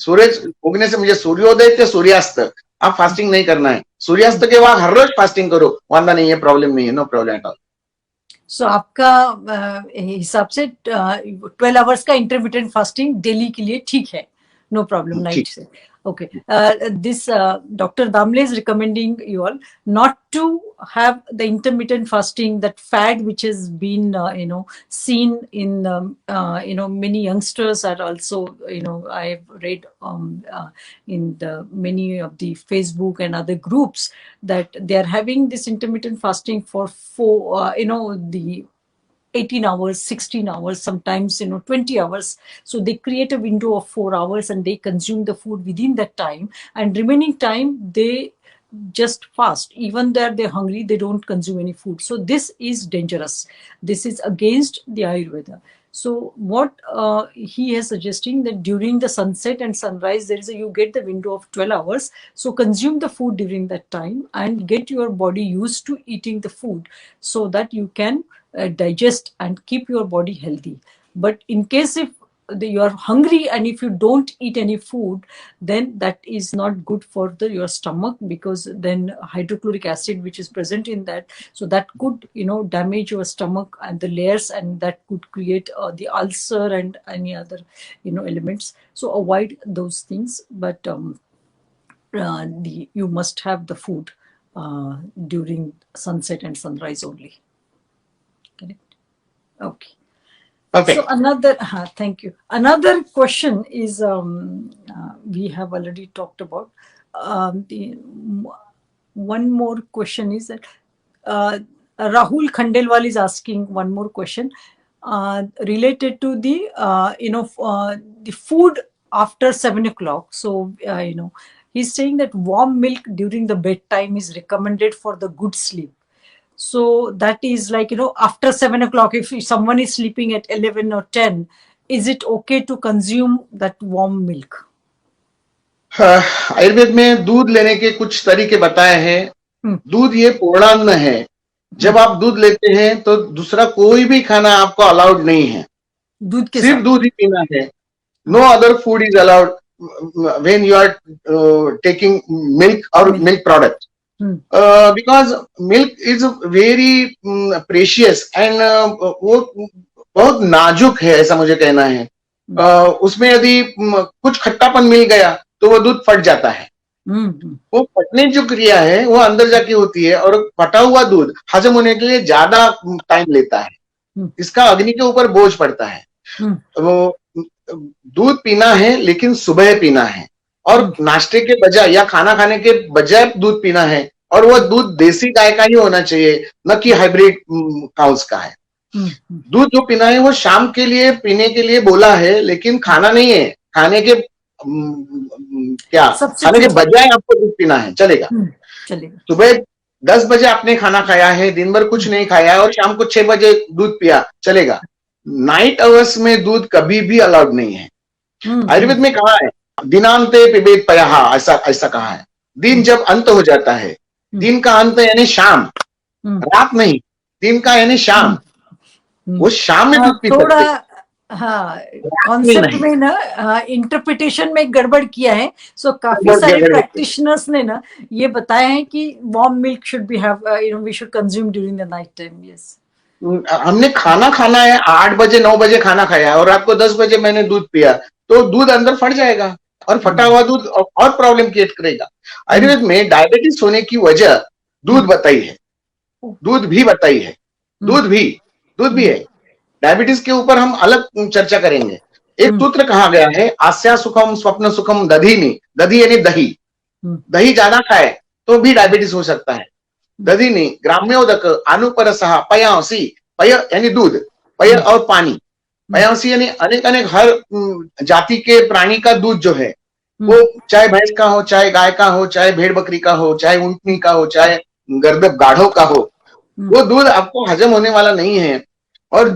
सूरज उगने से मुझे सूर्योदय से सूर्यास्त आप फास्टिंग नहीं करना है, सूर्यास्त के बाद हर रोज फास्टिंग करो, वादा नहीं है, प्रॉब्लम नहीं है, नो प्रॉब्लम एट ऑल। सो आपका हिसाब से 12 आवर्स का इंटरमिटेंट फास्टिंग डेली के लिए ठीक है, नो प्रॉब्लम नाइट से। Okay, this Dr. Damle is recommending you all not to have the intermittent fasting, that fad which has been seen in many youngsters are also I've read in the many of the Facebook and other groups that they are having this intermittent fasting for the 18 hours, 16 hours, sometimes 20 hours. So they create a window of 4 hours and they consume the food within that time, and remaining time they just fast. Even though they're hungry, they don't consume any food. So this is dangerous. This is against the Ayurveda. So what he is suggesting that during the sunset and sunrise, you get the window of 12 hours. So consume the food during that time and get your body used to eating the food so that you can digest and keep your body healthy. But in case if you are hungry and if you don't eat any food, then that is not good for your stomach, because then hydrochloric acid which is present in that, so that could damage your stomach and the layers, and that could create the ulcer and any other elements. So avoid those things, but you must have the food during sunset and sunrise only. Correct? Okay. Perfect. So another, thank you. Another question is, we have already talked about. One more question is that Rahul Khandelwal is asking one more question related to the the food after 7 o'clock. So he's saying that warm milk during the bedtime is recommended for the good sleep. So that is like, after 7 o'clock, if someone is sleeping at 11 or 10, is it okay to consume that warm milk? Ayurveda में दूध लेने के कुछ तरीके बताए हैं। दूध ये पूर्णान्न है। जब आप दूध लेते हैं तो दूसरा कोई भी खाना आपको अलाउड नहीं है, दूध के सिर्फ दूध ही पीना है। No other food is allowed. when you are taking milk or milk product. Because milk is very precious and वो बहुत नाजुक है, ऐसा मुझे कहना है. उसमें यदि कुछ खट्टापन मिल गया तो वो दूध फट जाता है. वो फटने जो क्रिया है वो अंदर जाके होती है, और फटा हुआ दूध हजम होने के लिए ज्यादा टाइम लेता है. इसका अग्नि के ऊपर बोझ पड़ता है. वो दूध पीना है लेकिन सुबह पीना है, और नाश्ते के बजाय या खाना खाने के बजाय दूध पीना है, और वो दूध देसी गाय का ही होना चाहिए, न कि हाइब्रिड काउस का है. दूध जो पीना है वो शाम के लिए पीने के लिए बोला है, लेकिन खाना नहीं है. खाने के खाने के बजाय आपको दूध पीना है, चलेगा. सुबह 10 बजे आपने खाना खाया है, दिन भर कुछ नहीं खाया है, और शाम को 6 बजे दूध पिया, चलेगा. नाइट आवर्स में दूध कभी भी अलाउड नहीं है. आयुर्वेद में कहा है दिनांते पिबेत पयः, ऐसा कहा है. दिन जब अंत हो जाता है, दिन का अंत यानी शाम, रात नहीं, दिन का यानी शाम, वो शाम में दूध पी सकते हैं. हाँ, कॉन्सेप्ट में ना इंटरप्रिटेशन में गड़बड़ किया है. सो काफी सारे प्रैक्टिशनर्स ने ना ये बताया है कि warm milk should be have, we should consume during the night time. Yes, हमने खाना है 8 बजे 9 बजे खाना खाया और रात को 10 बजे मैंने दूध पिया, तो दूध अंदर फट जाएगा, और फटा हुआ दूध और प्रॉब्लम क्रिएट करेगा. आयुर्वेद में डायबिटीज होने की वजह दूध बताई है, दूध भी है. डायबिटीज के ऊपर हम अलग चर्चा करेंगे. एक सूत्र कहा गया है आस्या सुखम स्वप्न सुखम दधीनि, दधी यानी दही. दही ज्यादा खाए तो भी डायबिटीज हो सकता है. दधीनि ग्राम्योदक अनुपरसः पयांसी, पय यानी दूध, पय और पानी, पयांसी यानी अनेक हर जाति के प्राणी का दूध जो है, वो चाहे भैंस का हो, चाहे गाय का हो, चाहे भेड़ बकरी का हो, चाहे ऊंटनी का हो, चाहे गर्दभ गाढ़ों का हो, वो दूध आपको हजम होने वाला नहीं है. और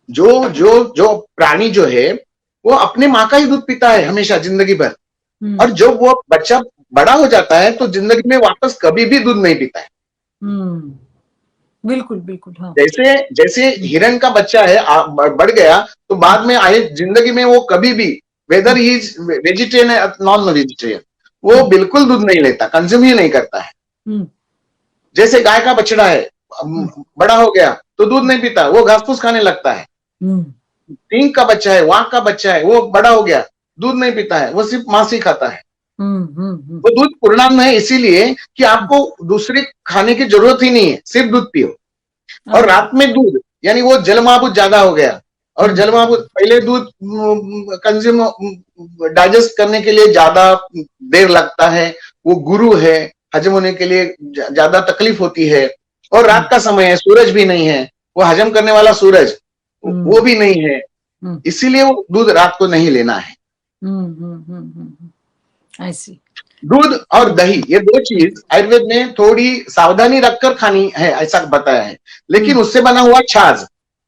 जो प्राणी जो है वो अपने माँ का ही दूध पीता है हमेशा जिंदगी भर, और जब वो बच्चा बड़ा हो जाता है तो जिंदगी में वापस कभी भी दूध नहीं पीता है. बिल्कुल बिल्कुल. हाँ. जैसे हिरण का बच्चा है, बढ़ गया तो बाद में आए जिंदगी में वो कभी भी, वेदर ही इज वेजिटेरियन है नॉन वेजिटेरियन, वो बिल्कुल दूध नहीं लेता, कंज्यूम ही नहीं करता है. जैसे गाय का बछड़ा है, बड़ा हो गया तो दूध नहीं पीता, वो घास फूस खाने लगता है. सिंह का बच्चा है, वाघ का बच्चा है, वो बड़ा हो गया, दूध नहीं पीता है, वो सिर्फ मांस ही खाता है. वो दूध पूर्णांग है, इसीलिए कि आपको दूसरे खाने की जरूरत ही नहीं है, सिर्फ दूध पियो. और रात में दूध यानी वो जलमाभूत ज्यादा हो गया, और जलमाभूत पहले दूध कंज्यूम डाइजेस्ट करने के लिए ज्यादा देर लगता है, वो गुरु है, हजम होने के लिए ज्यादा तकलीफ होती है. और रात का समय है, सूरज भी नहीं है, वो हजम करने वाला सूरज वो भी नहीं है, इसीलिए वो दूध रात को नहीं लेना है. ऐसी दूध और दही, ये दो चीज आयुर्वेद ने थोड़ी सावधानी रखकर खानी है, ऐसा बताया है. लेकिन उससे बना हुआ छाछ,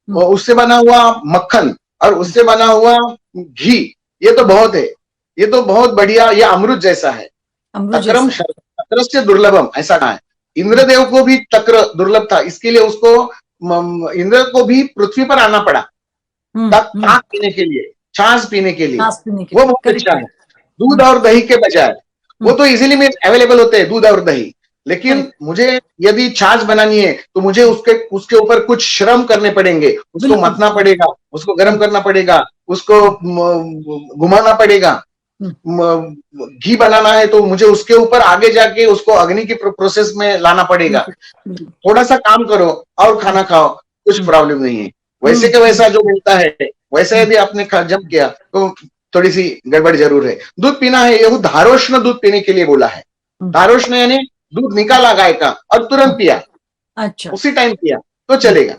उससे बना हुआ मक्खन, और उससे बना हुआ घी, ये तो बहुत है, ये तो बहुत बढ़िया, ये अमृत जैसा है. तक्रम तक्रस्य दुर्लभम, ऐसा कहा है. इंद्रदेव को भी तक्र दुर्लभ था, इसके लिए उसको, इंद्र को भी पृथ्वी पर आना पड़ा ताक पीने के लिए, छाछ पीने के लिए. वो बहुत अच्छा है. दूध और दही के बजाय, वो तो इजीली में अवेलेबल होते हैं दूध और दही, लेकिन मुझे यदि छाछ बनानी है तो मुझे उसके ऊपर कुछ श्रम करने पड़ेंगे. उसको मथना पड़ेगा, उसको गर्म करना पड़ेगा, उसको घुमाना पड़ेगा. घी बनाना है तो मुझे उसके ऊपर आगे जाके उसको अग्नि की प्रोसेस में लाना पड़ेगा. थोड़ा सा काम करो और खाना खाओ, कुछ प्रॉब्लम नहीं है. वैसे के वैसा जो मिलता है वैसे यदि आपने जम किया तो थोड़ी सी गड़बड़ जरूर है. दूध पीना है, ये धारोष्ण दूध पीने के लिए बोला है. धारोष्ण यानी दूध निकाला गाय का और तुरंत पिया, अच्छा, उसी टाइम पिया तो चलेगा.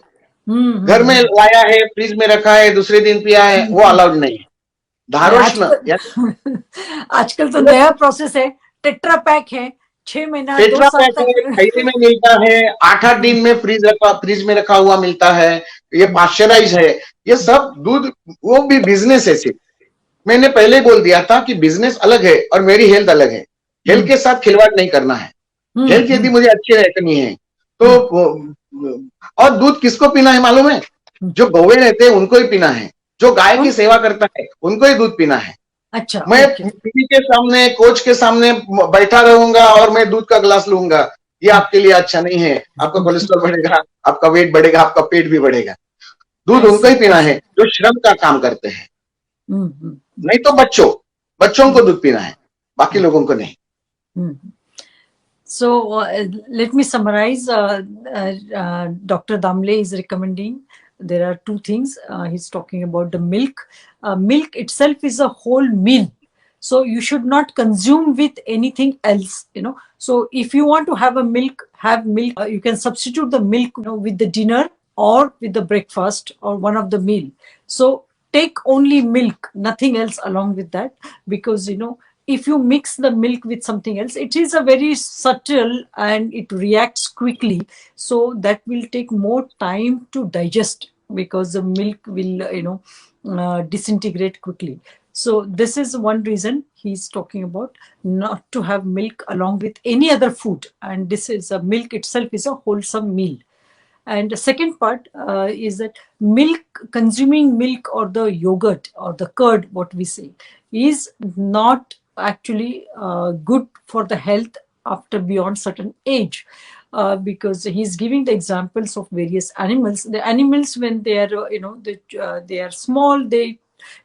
घर में लाया है, फ्रिज में रखा है, दूसरे दिन पिया है, वो अलाउड नहीं है. धारोष्ण आजकल तो नया प्रोसेस है, टेट्रा पैक है, 6 महीना 2 साल तक खरीदे में मिलता है, 8-8 दिन में फ्रिज में रखा हुआ मिलता है. ये पाश्चराइज है. ये सब दूध, वो भी बिजनेस है. सिर्फ मैंने पहले बोल दिया था कि बिजनेस अलग है और मेरी हेल्थ अलग है. हेल्थ के साथ खिलवाड़ नहीं करना है. हेल्थ यदि मुझे अच्छी रखनी है तो, और दूध किसको पीना है मालूम है? जो गौवे रहते हैं उनको ही पीना है, जो गाय की सेवा करता है उनको ही दूध पीना है. अच्छा, मैं ओके। टीवी के सामने, कोच के सामने बैठा रहूंगा और मैं दूध का गिलास लूंगा, ये आपके लिए अच्छा नहीं है, आपका कोलेस्ट्रॉल बढ़ेगा, आपका वेट बढ़ेगा, आपका पेट भी बढ़ेगा। दूध उनको ऐसी। ही पीना है जो श्रम का काम करते हैं, हम्म। नहीं तो बच्चों बच्चों को दूध पीना है, बाकी हम्म। लोगों को नहीं। So let me summarize. Dr. Damle is recommending there are two things. He's talking about the milk. Milk itself is a whole meal, so you should not consume with anything else. So if you want to have a milk, have milk. You can substitute the milk, with the dinner or with the breakfast or one of the meal. So take only milk, nothing else along with that, because if you mix the milk with something else, it is a very subtle and it reacts quickly, so that will take more time to digest, because the milk will disintegrate quickly. So this is one reason he's talking about not to have milk along with any other food, and this is a milk itself is a wholesome meal. And the second part is that consuming milk or the yogurt or the curd, what we say, is not actually good for the health after beyond certain age. Because he's giving the examples of various animals. The animals, when they are, they are small, they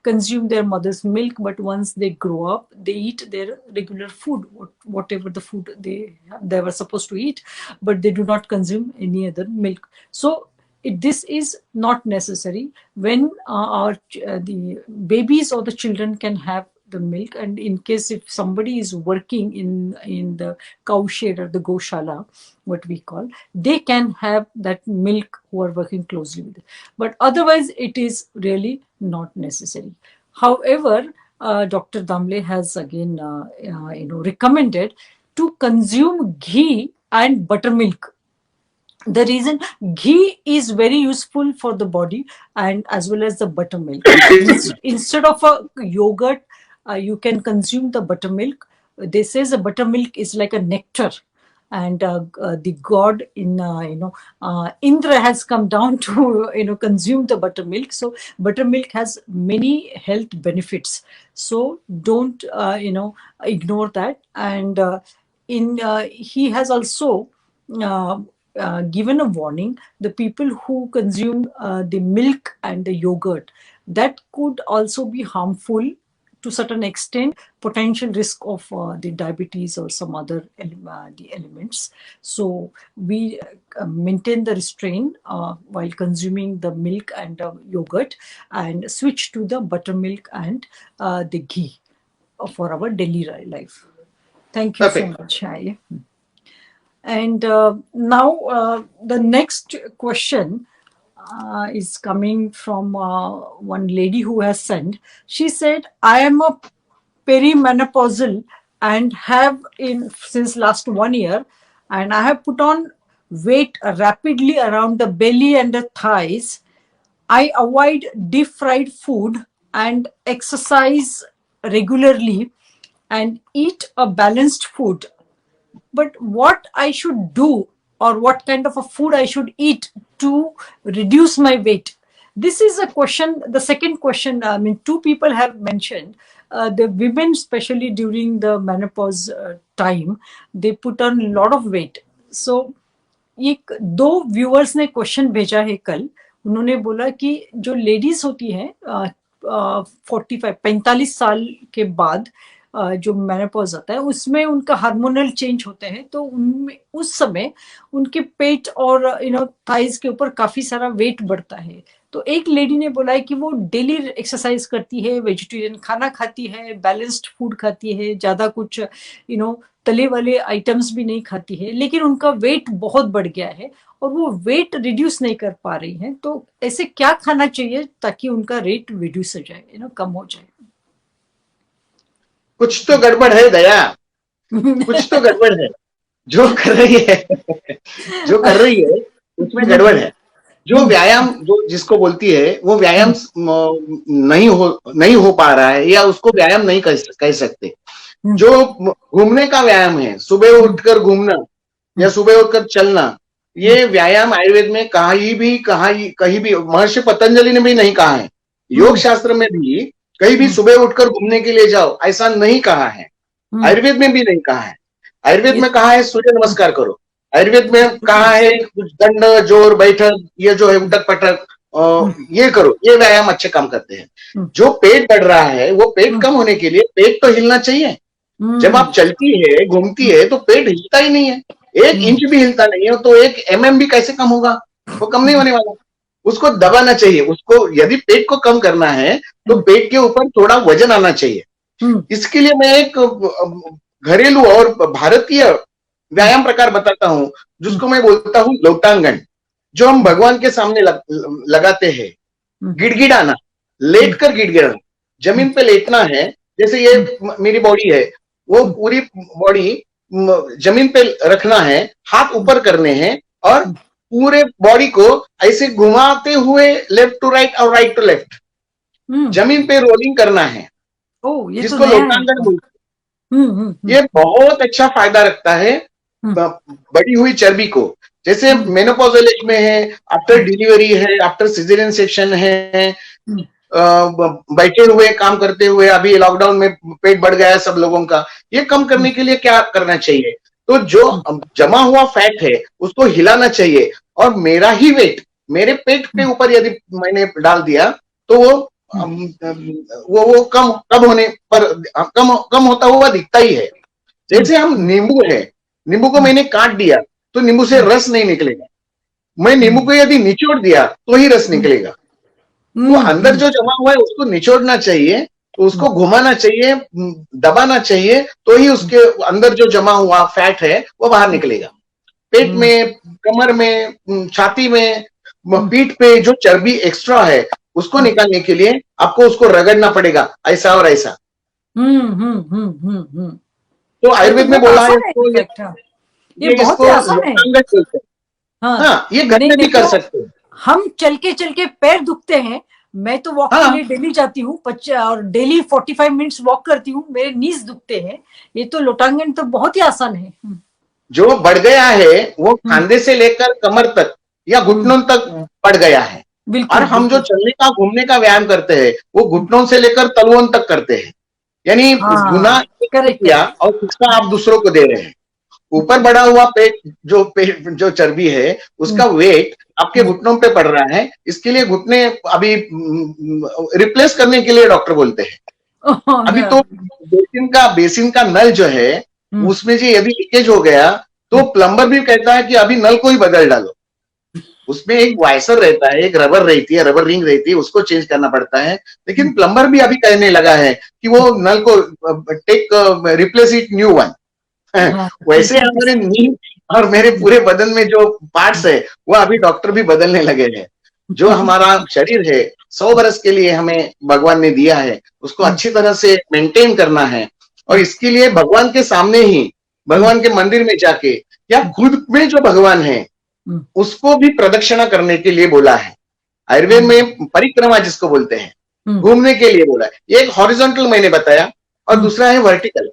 consume their mother's milk, but once they grow up, they eat their regular food, whatever the food they were supposed to eat, but they do not consume any other milk. So this is not necessary when the babies or the children can have the milk. And in case if somebody is working in the cow shed or the goshala, what we call, they can have that milk who are working closely with it, but otherwise it is really not necessary. However, Dr. Damle has again recommended to consume ghee and buttermilk. The reason, ghee is very useful for the body, and as well as the buttermilk. Instead of a yogurt, you can consume the buttermilk. They say the buttermilk is like a nectar, and the god in Indra has come down to consume the buttermilk. So buttermilk has many health benefits, so don't ignore that. And in he has also uh, given a warning: the people who consume the milk and the yogurt, that could also be harmful to certain extent, potential risk of the diabetes or some other the elements. So we maintain the restraint while consuming the milk and yogurt, and switch to the buttermilk and the ghee for our daily life. Thank you so Perfect. much. And now the next question is coming from one lady who has sent. She said, I am a perimenopausal and have since last 1 year, and I have put on weight rapidly around the belly and the thighs. I avoid deep fried food and exercise regularly and eat a balanced food. But what I should do, or what kind of a food I should eat to reduce my weight? This is a question. The second question, I mean, two people have mentioned. The women, especially during the menopause time, they put on a lot of weight. So एक दो viewers ने question भेजा है कल. उन्होंने बोला कि जो लेडीज होती हैं 45 के बाद जो मेनोपॉज आता है, उसमें उनका हार्मोनल चेंज होते हैं, तो उनमें उस समय उनके पेट और थाइज के ऊपर काफी सारा वेट बढ़ता है. तो एक लेडी ने बोला है कि वो डेली एक्सरसाइज करती है, वेजिटेरियन खाना खाती है, बैलेंस्ड फूड खाती है, ज्यादा कुछ तले वाले आइटम्स भी नहीं खाती है, लेकिन उनका वेट बहुत बढ़ गया है और वो वेट रिड्यूस नहीं कर पा रही हैं. तो ऐसे क्या खाना चाहिए ताकि उनका रेट रिड्यूस हो जाए, कम हो जाए? कुछ तो गड़बड़ है दया, कुछ तो गड़बड़ है. जो कर रही है उसमें गड़बड़ है. जो व्यायाम, जो जिसको बोलती है वो व्यायाम नहीं हो पा रहा है, या उसको व्यायाम नहीं कह सकते. जो घूमने का व्यायाम है, सुबह उठकर घूमना या सुबह उठकर चलना, ये व्यायाम आयुर्वेद में कहीं भी महर्षि पतंजलि ने भी नहीं कहा है. योग शास्त्र में भी कहीं भी सुबह उठकर घूमने के लिए जाओ, ऐसा नहीं कहा है। आयुर्वेद में भी नहीं कहा है। आयुर्वेद में कहा है सूर्य नमस्कार करो। आयुर्वेद में कहा है दंड, जोर, बैठक, ये जो है उठक पटक, ये करो, ये व्यायाम अच्छे काम करते हैं। जो पेट बढ़ रहा है वो पेट कम होने के लिए पेट तो हिलना चाहिए। जब आप चलती है, घूमती है, तो पेट हिलता ही नहीं है, 1 इंच भी हिलता नहीं है, तो 1 mm भी कैसे कम होगा? वो कम नहीं होने वाला। उसको दबाना चाहिए। उसको यदि पेट को कम करना है तो पेट के ऊपर थोड़ा वजन आना चाहिए। इसके लिए मैं एक घरेलू और भारतीय व्यायाम प्रकार बताता हूं, जिसको मैं बोलता हूं लोटांगन, जो हम भगवान के सामने लगाते हैं। गिड़गिड़ाना, लेटकर गिड़गिड़ाना, जमीन पे लेटना है। जैसे ये मेरी बॉडी है, वो पूरी बॉडी जमीन पे रखना है, हाथ ऊपर करने हैं और पूरे बॉडी को ऐसे घुमाते हुए लेफ्ट टू राइट और राइट टू लेफ्ट जमीन पे रोलिंग करना है, जिसको लोटांगन बोलते हैं। ये बहुत अच्छा फायदा रखता है बढ़ी हुई चर्बी को। जैसे मेनोपॉजल एज में है, आफ्टर डिलीवरी है, आफ्टर सिजेरियन सेक्शन है, बैठे हुए काम करते हुए, अभी लॉकडाउन में पेट बढ़ गया है सब लोगों का, ये कम करने के लिए क्या करना चाहिए? तो जो जमा हुआ फैट है उसको हिलाना चाहिए। और मेरा ही वेट मेरे पेट के ऊपर यदि मैंने डाल दिया तो वो कम होने पर कम होता हुआ दिखता ही है। जैसे हम नींबू है, नींबू को मैंने काट दिया तो नींबू से रस नहीं निकलेगा। मैं नींबू को यदि निचोड़ दिया तो ही रस निकलेगा। तो अंदर जो जमा हुआ है उसको निचोड़ना चाहिए, तो उसको घुमाना चाहिए, दबाना चाहिए, तो ही उसके अंदर जो जमा हुआ फैट है वो बाहर निकलेगा। पेट में, कमर में, छाती में, पीठ पे जो चर्बी एक्स्ट्रा है उसको निकालने के लिए आपको उसको रगड़ना पड़ेगा, ऐसा और ऐसा। तो आयुर्वेद में बोला है ये बहुत आसान है। हाँ, ये घर में भी कर सकते हैं। हम चल के पैर दुखते हैं, मैं तो वॉक के लिए डेली जाती हूँ और डेली 45 मिनट्स वॉक करती हूँ, मेरे नीज दुखते हैं। ये तो लोटांगन तो बहुत ही आसान है। जो बढ़ गया है वो खांधे से लेकर कमर तक या घुटनों तक बढ़ गया है। और हम जो चलने का, घूमने का व्यायाम करते हैं वो घुटनों से लेकर तलवों तक करते हैं। यानी गुना किया और उसका आप दूसरों को दे रहे हैं। ऊपर बढ़ा हुआ पेट जो चर्बी है उसका वेट आपके घुटनों पे पड़ रहा है। इसके लिए घुटने अभी रिप्लेस करने के लिए डॉक्टर बोलते हैं। अभी तो बेसिन का नल जो है उसमें जो यदि लीकेज हो गया तो प्लम्बर भी कहता है कि अभी नल को ही बदल डालो। उसमें एक वाइसर रहता है, एक रबर रहती है, रबर रिंग रहती है, उसको चेंज करना पड़ता है। लेकिन प्लम्बर भी अभी कहने लगा है कि वो नल को रिप्लेस इट न्यू वन। वैसे हमारे नींद और मेरे पूरे बदन में जो पार्ट्स है वो अभी डॉक्टर भी बदलने लगे हैं। जो हमारा शरीर है 100 बरस के लिए हमें भगवान ने दिया है, उसको अच्छी तरह से मेंटेन करना है। और इसके लिए भगवान के सामने ही, भगवान के मंदिर में जाके या खुद में जो भगवान है उसको भी प्रदक्षिणा करने के लिए बोला है। आयुर्वेद में परिक्रमा जिसको बोलते हैं, घूमने के लिए बोला है। एक हॉरिजॉन्टल मैंने बताया और दूसरा है वर्टिकल।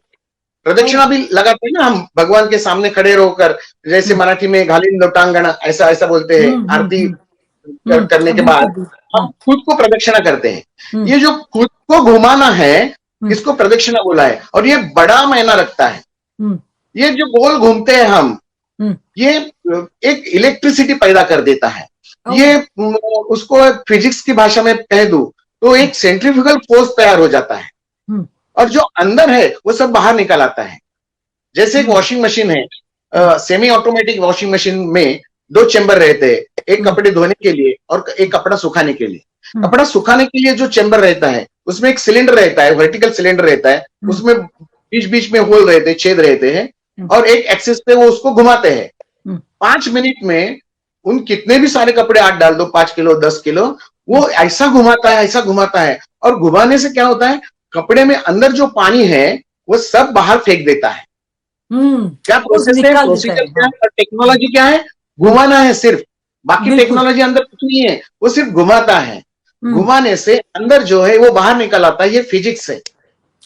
प्रदक्षिणा भी लगाते हैं ना हम भगवान के सामने खड़े रहकर, जैसे मराठी में घालीन लोटांगण ऐसा बोलते हैं। आरती करने के बाद हम खुद को प्रदक्षिणा करते हैं। ये जो खुद को घुमाना है इसको प्रदक्षिणा बोला है और ये बड़ा मायना रखता है। ये जो गोल घूमते हैं हम, ये एक इलेक्ट्रिसिटी पैदा कर देता है। ये उसको फिजिक्स की भाषा में कह दूं तो एक सेंट्रीफ्यूगल फोर्स तैयार हो जाता है और जो अंदर है वो सब बाहर निकल आता है। जैसे एक वॉशिंग मशीन है, सेमी ऑटोमेटिक वॉशिंग मशीन में 2 चेंबर रहते हैं, एक कपड़े धोने के लिए और एक कपड़ा सुखाने के लिए। कपड़ा सुखाने के लिए जो चेंबर रहता है उसमें एक सिलेंडर रहता है, वर्टिकल सिलेंडर रहता है, उसमें बीच में होल रहते हैं, छेद रहते हैं और एक एक्सिस पे वो उसको घुमाते हैं। 5 मिनट में उन कितने भी सारे कपड़े आप डाल दो, 5 किलो 10 किलो, वो ऐसा घुमाता है और घुमाने से क्या होता है, कपड़े में अंदर जो पानी है वो सब बाहर फेंक देता है। क्या प्रोसेस है, प्रोसीजर क्या है और टेक्नोलॉजी क्या है? घुमाना है सिर्फ, बाकी टेक्नोलॉजी अंदर कुछ नहीं है, वो सिर्फ घुमाता है। घुमाने से अंदर जो है वो बाहर निकल आता है। ये फिजिक्स है।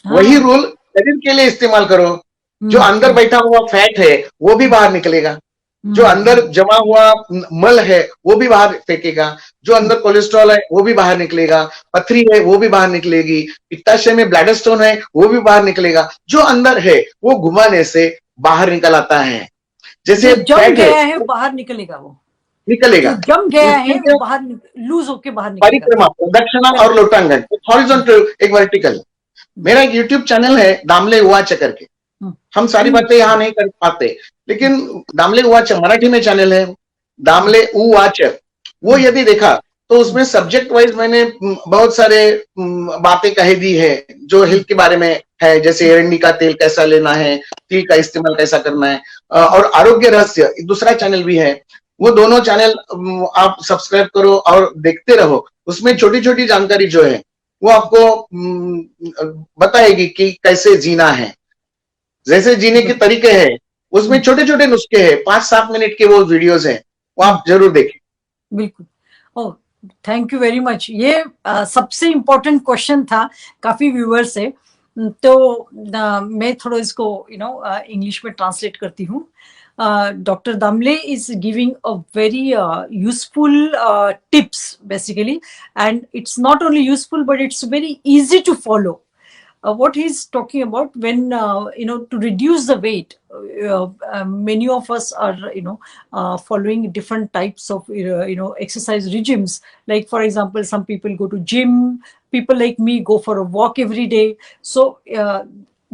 वही रूल शरीर के लिए इस्तेमाल करो, जो अंदर बैठा हुआ फैट है वो भी बाहर निकलेगा। जो अंदर जमा हुआ मल है वो भी बाहर फेंकेगा, जो अंदर कोलेस्ट्रॉल है वो भी बाहर निकलेगा, पथरी है वो भी बाहर निकलेगी, पित्ताशय में ब्लैडर स्टोन है वो भी बाहर निकलेगा, जो अंदर है वो घुमाने से बाहर निकल आता है। जैसे जम गया है बाहर निकलेगा, वो निकलेगा, जम गया है वो बाहर लूज होके बाहर निकलेगा। परिक्रमा, प्रदक्षिणा और लोटांगन, हॉरिजॉन्टल एक वर्टिकल। मेरा एक यूट्यूब चैनल है दामले उवाच करके, हम सारी बातें यहाँ नहीं कर पाते, लेकिन दामले उवाच मराठी में चैनल है, दामले उवाच, वो यदि देखा तो उसमें सब्जेक्ट वाइज मैंने बहुत सारे बातें कह दी है जो हेल्थ के बारे में है, जैसे एरंडी का तेल कैसा लेना है, तिल का इस्तेमाल कैसा करना है, और आरोग्य रहस्य दूसरा चैनल भी है। वो दोनों चैनल आप सब्सक्राइब करो और देखते रहो, उसमें छोटी छोटी जानकारी जो है वो आपको बताएगी कि कैसे जीना है, जैसे जीने के तरीके हैं, उसमें छोटे छोटे नुस्खे हैं, 5-7 मिनट के वो वीडियोस हैं, वो आप जरूर देखें। बिल्कुल। ओह, थैंक यू वेरी मच। ये सबसे इम्पोर्टेंट क्वेश्चन था काफी व्यूअर से, तो मैं थोड़ा इसको इंग्लिश में ट्रांसलेट करती हूँ। Dr. Damle is giving a very useful tips basically, and it's not only useful but it's very easy to follow. What he's talking about, when to reduce the weight, many of us are following different types of exercise regimes. Like for example, some people go to gym, people like me go for a walk every day. So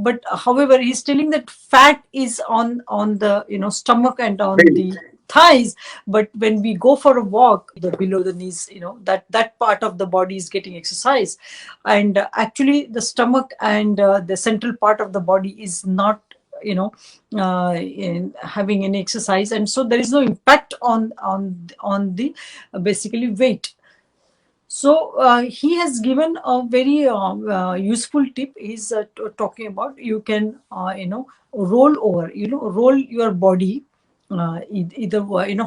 but however, he's telling that fat is on the stomach and on the thighs, but when we go for a walk, the below the knees, that part of the body is getting exercise, and actually the stomach and the central part of the body is not having any exercise, and so there is no impact on the basically weight. So he has given a very useful tip. He's talking about, you can roll over, roll your body either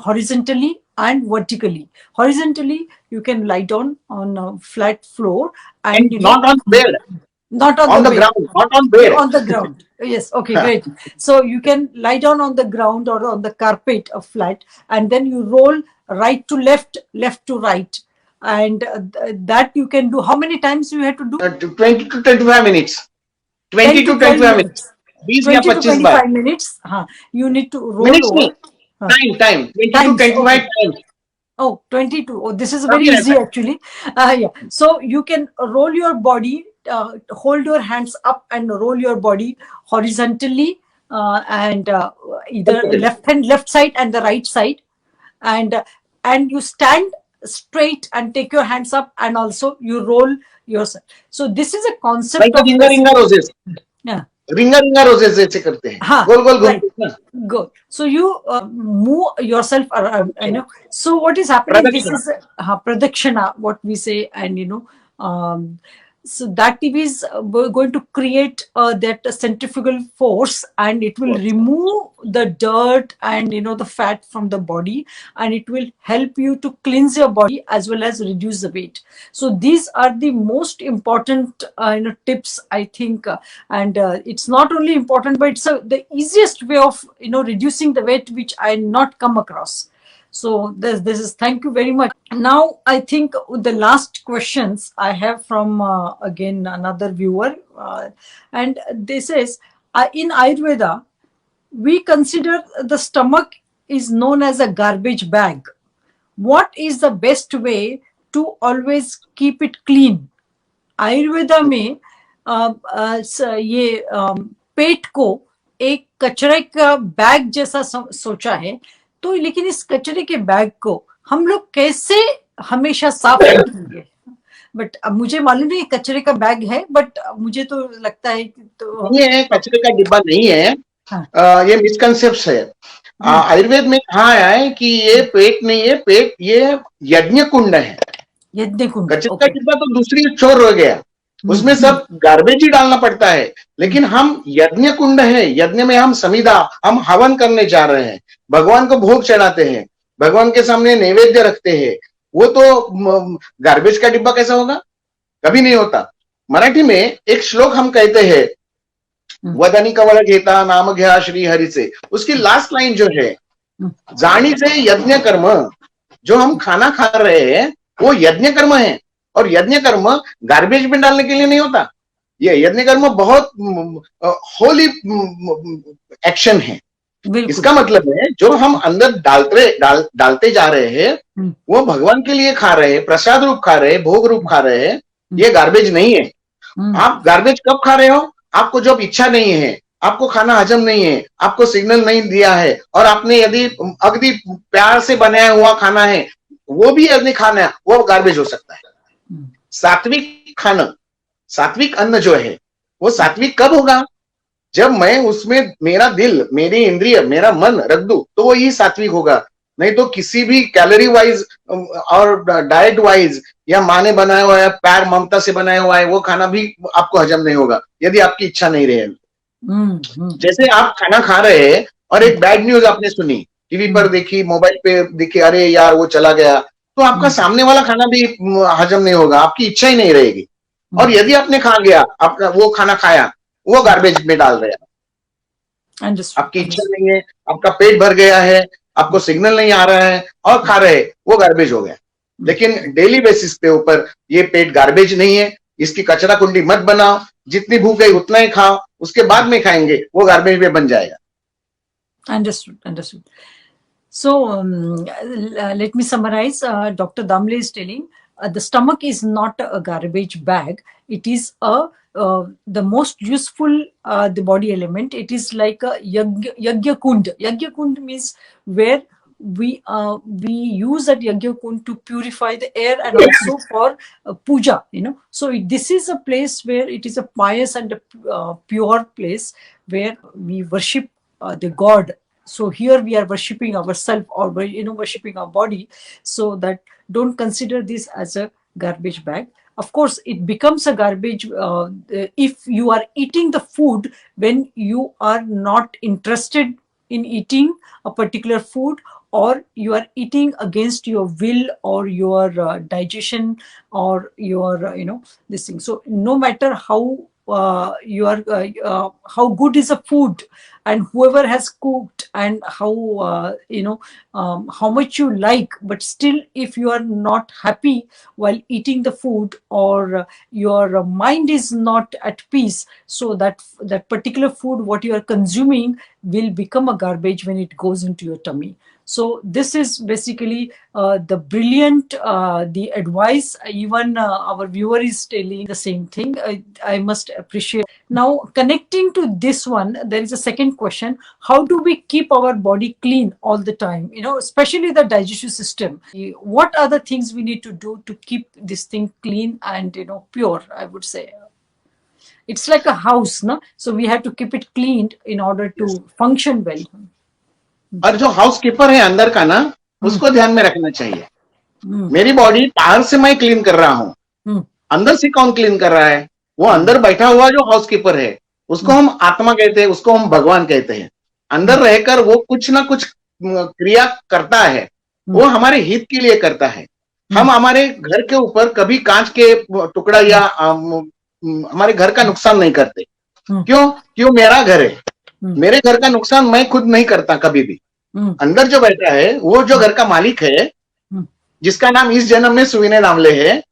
horizontally and vertically. Horizontally, you can lie down on a flat floor and not on bed, not on the ground, not on bed, on the ground. Yes, okay, great. So you can lie down on the ground or on the carpet of flat, and then you roll right to left, left to right, and that you can do. How many times you have to do? 20 to 25 minutes. 20 to 25 minutes. 20 to 25 minutes. You need to roll minutes over. Time. 20 to 25 times. Oh, 22. Oh, this is very easy actually. Yeah. So you can roll your body, hold your hands up and roll your body horizontally, and either left side and the right side, and you stand straight and take your hands up, and also you roll yourself. So this is a concept like of ringa roses. Yeah. Ringa roses जैसे करते हैं, गोल गोल घूमते हैं. Good. So you move yourself around, So what is happening? This is pradakshina, what we say, and so that is going to create that centrifugal force, and it will remove the dirt and the fat from the body, and it will help you to cleanse your body as well as reduce the weight. So these are the most important tips, I think, and it's not only important, but it's the easiest way of reducing the weight, which I not come across. So this is, thank you very much. Now I think the last questions I have from again another viewer, and this is in Ayurveda we consider the stomach is known as a garbage bag. What is the best way to always keep it clean? Ayurveda में ये पेट को एक कचरे का bag जैसा सोचा है, तो लेकिन इस कचरे के बैग को हम लोग कैसे हमेशा साफ रखेंगे? बट अब मुझे मालूम नहीं कचरे का बैग है, बट मुझे तो लगता है कि तो ये कचरे का डिब्बा नहीं है. ये मिसकंसेप्ट है. आयुर्वेद में कहा आया है कि ये पेट नहीं है, पेट ये यज्ञ कुंड है. यज्ञ कुंड. कचरे का डिब्बा तो दूसरी छोर हो गया, उसमें सब गार्बेज ही डालना पड़ता है. लेकिन हम यज्ञ कुंड है, यज्ञ में हम समिधा, हम हवन करने जा रहे हैं, भगवान को भोग चढ़ाते हैं, भगवान के सामने नैवेद्य रखते हैं. वो तो गार्बेज का डिब्बा कैसा होगा? कभी नहीं होता. मराठी में एक श्लोक हम कहते हैं, वदनी कवळ घेता नाम घ्या श्री हरि से. उसकी लास्ट लाइन जो है जानी से यज्ञ कर्म, जो हम खाना खा रहे हैं वो यज्ञ कर्म है, और यज्ञ कर्म गार्बेज में डालने के लिए नहीं होता। ये यज्ञ कर्म बहुत होली एक्शन है। इसका मतलब है जो हम अंदर डालते जा रहे हैं वो भगवान के लिए खा रहे हैं, प्रसाद रूप खा रहे हैं, भोग रूप खा रहे हैं, ये गार्बेज नहीं है। आप गार्बेज कब खा रहे हो? आपको जब इच्छा नहीं है, आपको खाना हजम नहीं है, आपको सिग्नल नहीं दिया है, और आपने यदि अगदी प्यार से बनाया हुआ खाना है वो भी यदि खाना है, वो गार्बेज हो सकता है। सात्विक खाना, सात्विक अन्न जो है वो सात्विक कब होगा? जब मैं उसमें मेरा दिल, मेरी इंद्रिय, मेरा मन रख दूं तो वो ही सात्विक होगा। नहीं तो किसी भी कैलोरी वाइज और डाइट वाइज या माँ ने बनाया हुआ है, प्यार ममता से बनाया हुआ है, वो खाना भी आपको हजम नहीं होगा यदि आपकी इच्छा नहीं रहेगी। जैसे आप खाना खा रहे हैं और एक बैड न्यूज आपने सुनी, टीवी पर देखी, मोबाइल पे देखी, अरे यार वो चला गया, तो आपका सामने वाला खाना भी हजम नहीं होगा, आपकी इच्छा ही नहीं रहेगी। और यदि आपने खा गया, आपका वो खाना खाया, वो गार्बेज में डाल रहे हैं। आपकी इच्छा नहीं है, आपका पेट भर गया है, आपको सिग्नल नहीं आ रहा है और खा रहे, वो गार्बेज हो गया। लेकिन डेली बेसिस पे ऊपर ये पेट गार्बेज नहीं है, इसकी कचरा कुंडी मत बनाओ, जितनी भूख गई उतना ही खाओ, उसके बाद में खाएंगे वो गार्बेज में बन जाएगा। Understood. So let me summarize. Dr. Damle is telling the stomach is not a garbage bag. It is the most useful the body element. It is like a yagya kund. Yagya kund means where we use that yagya kund to purify the air and also for puja. So this is a place where it is a pious and a pure place where we worship the God. So here we are worshipping ourselves, or worshipping our body. So that don't consider this as a garbage bag. Of course, it becomes a garbage if you are eating the food when you are not interested in eating a particular food, or you are eating against your will or your digestion or your this thing. So no matter how how good is a food and whoever has cooked and how how much you like, but still if you are not happy while eating the food, or your mind is not at peace, so that particular food what you are consuming will become a garbage when it goes into your tummy. So this is basically the brilliant the advice. Even our viewer is telling the same thing. I must appreciate. Now, connecting to this one, there is a second question: how do we keep our body clean all the time? Especially the digestive system. What are the things we need to do to keep this thing clean and pure? I would say it's like a house, no? So we have to keep it cleaned in order to function well. और जो house keeper है अंदर का ना, उसको ध्यान में रखना चाहिए। मेरी बॉडी बाहर से मैं क्लीन कर रहा हूँ, अंदर से कौन क्लीन कर रहा है? वो अंदर बैठा हुआ जो हाउस कीपर है, उसको हम आत्मा कहते हैं, उसको हम भगवान कहते हैं। अंदर रहकर वो कुछ ना कुछ क्रिया करता है, वो हमारे हित के लिए करता है। हम हमारे घर के ऊपर कभी कांच के टुकड़ा या हमारे घर का नुकसान नहीं करते। क्यों? मेरा घर है, मेरे घर का नुकसान मैं खुद नहीं करता कभी भी। अंदर जो बैठा है वो जो घर का मालिक है, जिसका नाम इस जन्म में सुविनय दामले है,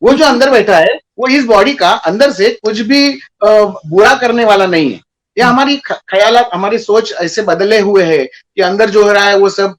वो जो अंदर बैठा है वो इस बॉडी का अंदर से कुछ भी बुरा करने वाला नहीं है। ये हमारी ख्यालात, हमारी सोच ऐसे बदले हुए है कि अंदर जो हो रहा है वो सब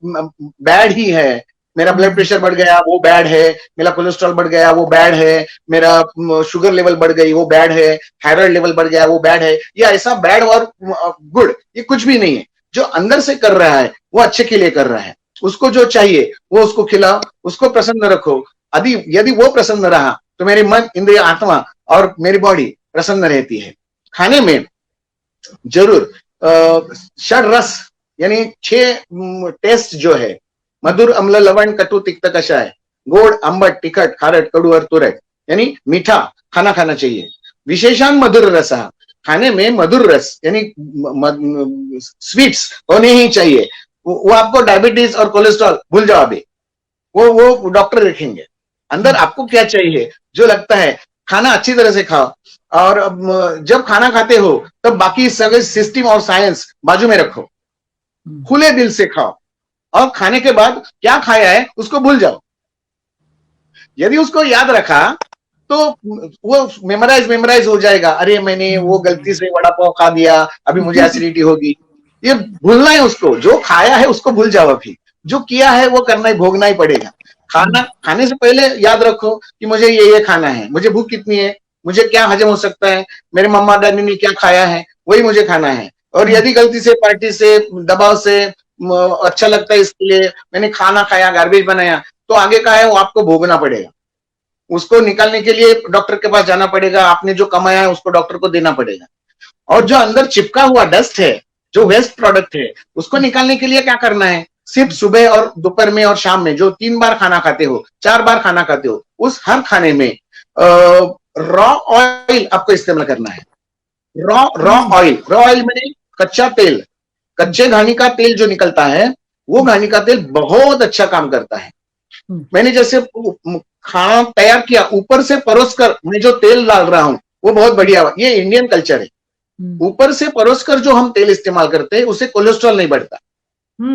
बैड ही है। मेरा ब्लड प्रेशर बढ़ गया वो बैड है, मेरा कोलेस्ट्रॉल बढ़ गया वो बैड है, मेरा शुगर लेवल बढ़ गई वो बैड है, थायराइड लेवल बढ़ गया वो बैड है। ये ऐसा बैड और गुड ये कुछ भी नहीं है। जो अंदर से कर रहा है वो अच्छे के लिए कर रहा है। उसको जो चाहिए वो उसको खिलाओ, उसको प्रसन्न रखो। यदि वो प्रसन्न रहा तो मेरे मन, इंद्रिय, आत्मा और मेरी बॉडी प्रसन्न रहती है। खाने में जरूर षड रस यानी 6 टेस्ट जो है, मधुर, अम्ल, लवण, कटु, तिक्त, कषाय, गोड़, अम्बट, तिखट, खारट, कड़ू और तुरट, यानी मीठा खाना खाना चाहिए। विशेषांग मधुर रस, खाने में मधुर रस यानी स्वीट्स होने ही चाहिए। वो आपको डायबिटीज और कोलेस्ट्रॉल भूल जाओ, अभी वो डॉक्टर रखेंगे। अंदर आपको क्या चाहिए, जो लगता है खाना अच्छी तरह से खाओ, और जब खाना खाते हो तब बाकी सभी सिस्टम और साइंस बाजू में रखो, खुले दिल से खाओ। और खाने के बाद क्या खाया है उसको भूल जाओ। यदि उसको याद रखा तो वो मेमोराइज हो जाएगा, अरे मैंने वो गलती से वड़ा पाव खा दिया, अभी मुझे एसिडिटी होगी। ये भूलना है उसको, जो खाया है उसको भूल जाओ, अभी जो किया है वो करना ही, भोगना ही पड़ेगा। खाना खाने से पहले याद रखो कि मुझे ये खाना है, मुझे भूख कितनी है, मुझे क्या हजम हो सकता है, मेरे मम्मा डैडी ने क्या खाया है वही मुझे खाना है। और यदि गलती से, पार्टी से, दबाव से, अच्छा लगता है इसके लिए मैंने खाना खाया, गार्बेज बनाया, तो आगे का है वो आपको भोगना पड़ेगा। उसको निकालने के लिए डॉक्टर के पास जाना पड़ेगा, आपने जो कमाया है उसको डॉक्टर को देना पड़ेगा। और जो अंदर चिपका हुआ डस्ट है, जो वेस्ट प्रोडक्ट है, उसको निकालने के लिए क्या करना है, सिर्फ सुबह और दोपहर में और शाम में जो 3 बार खाना खाते हो, 4 बार खाना खाते हो, उस हर खाने में रॉ ऑयल आपको इस्तेमाल करना है। रॉ ऑयल मैंने कच्चा तेल, कच्चे घानी का तेल जो निकलता है, वो घानी का तेल बहुत अच्छा काम करता है। मैंने जैसे खाना तैयार किया, ऊपर से परोस कर मैं जो तेल डाल रहा हूं वो बहुत बढ़िया, ये इंडियन कल्चर है। ऊपर से परोस कर जो हम तेल इस्तेमाल करते हैं उससे कोलेस्ट्रॉल नहीं बढ़ता।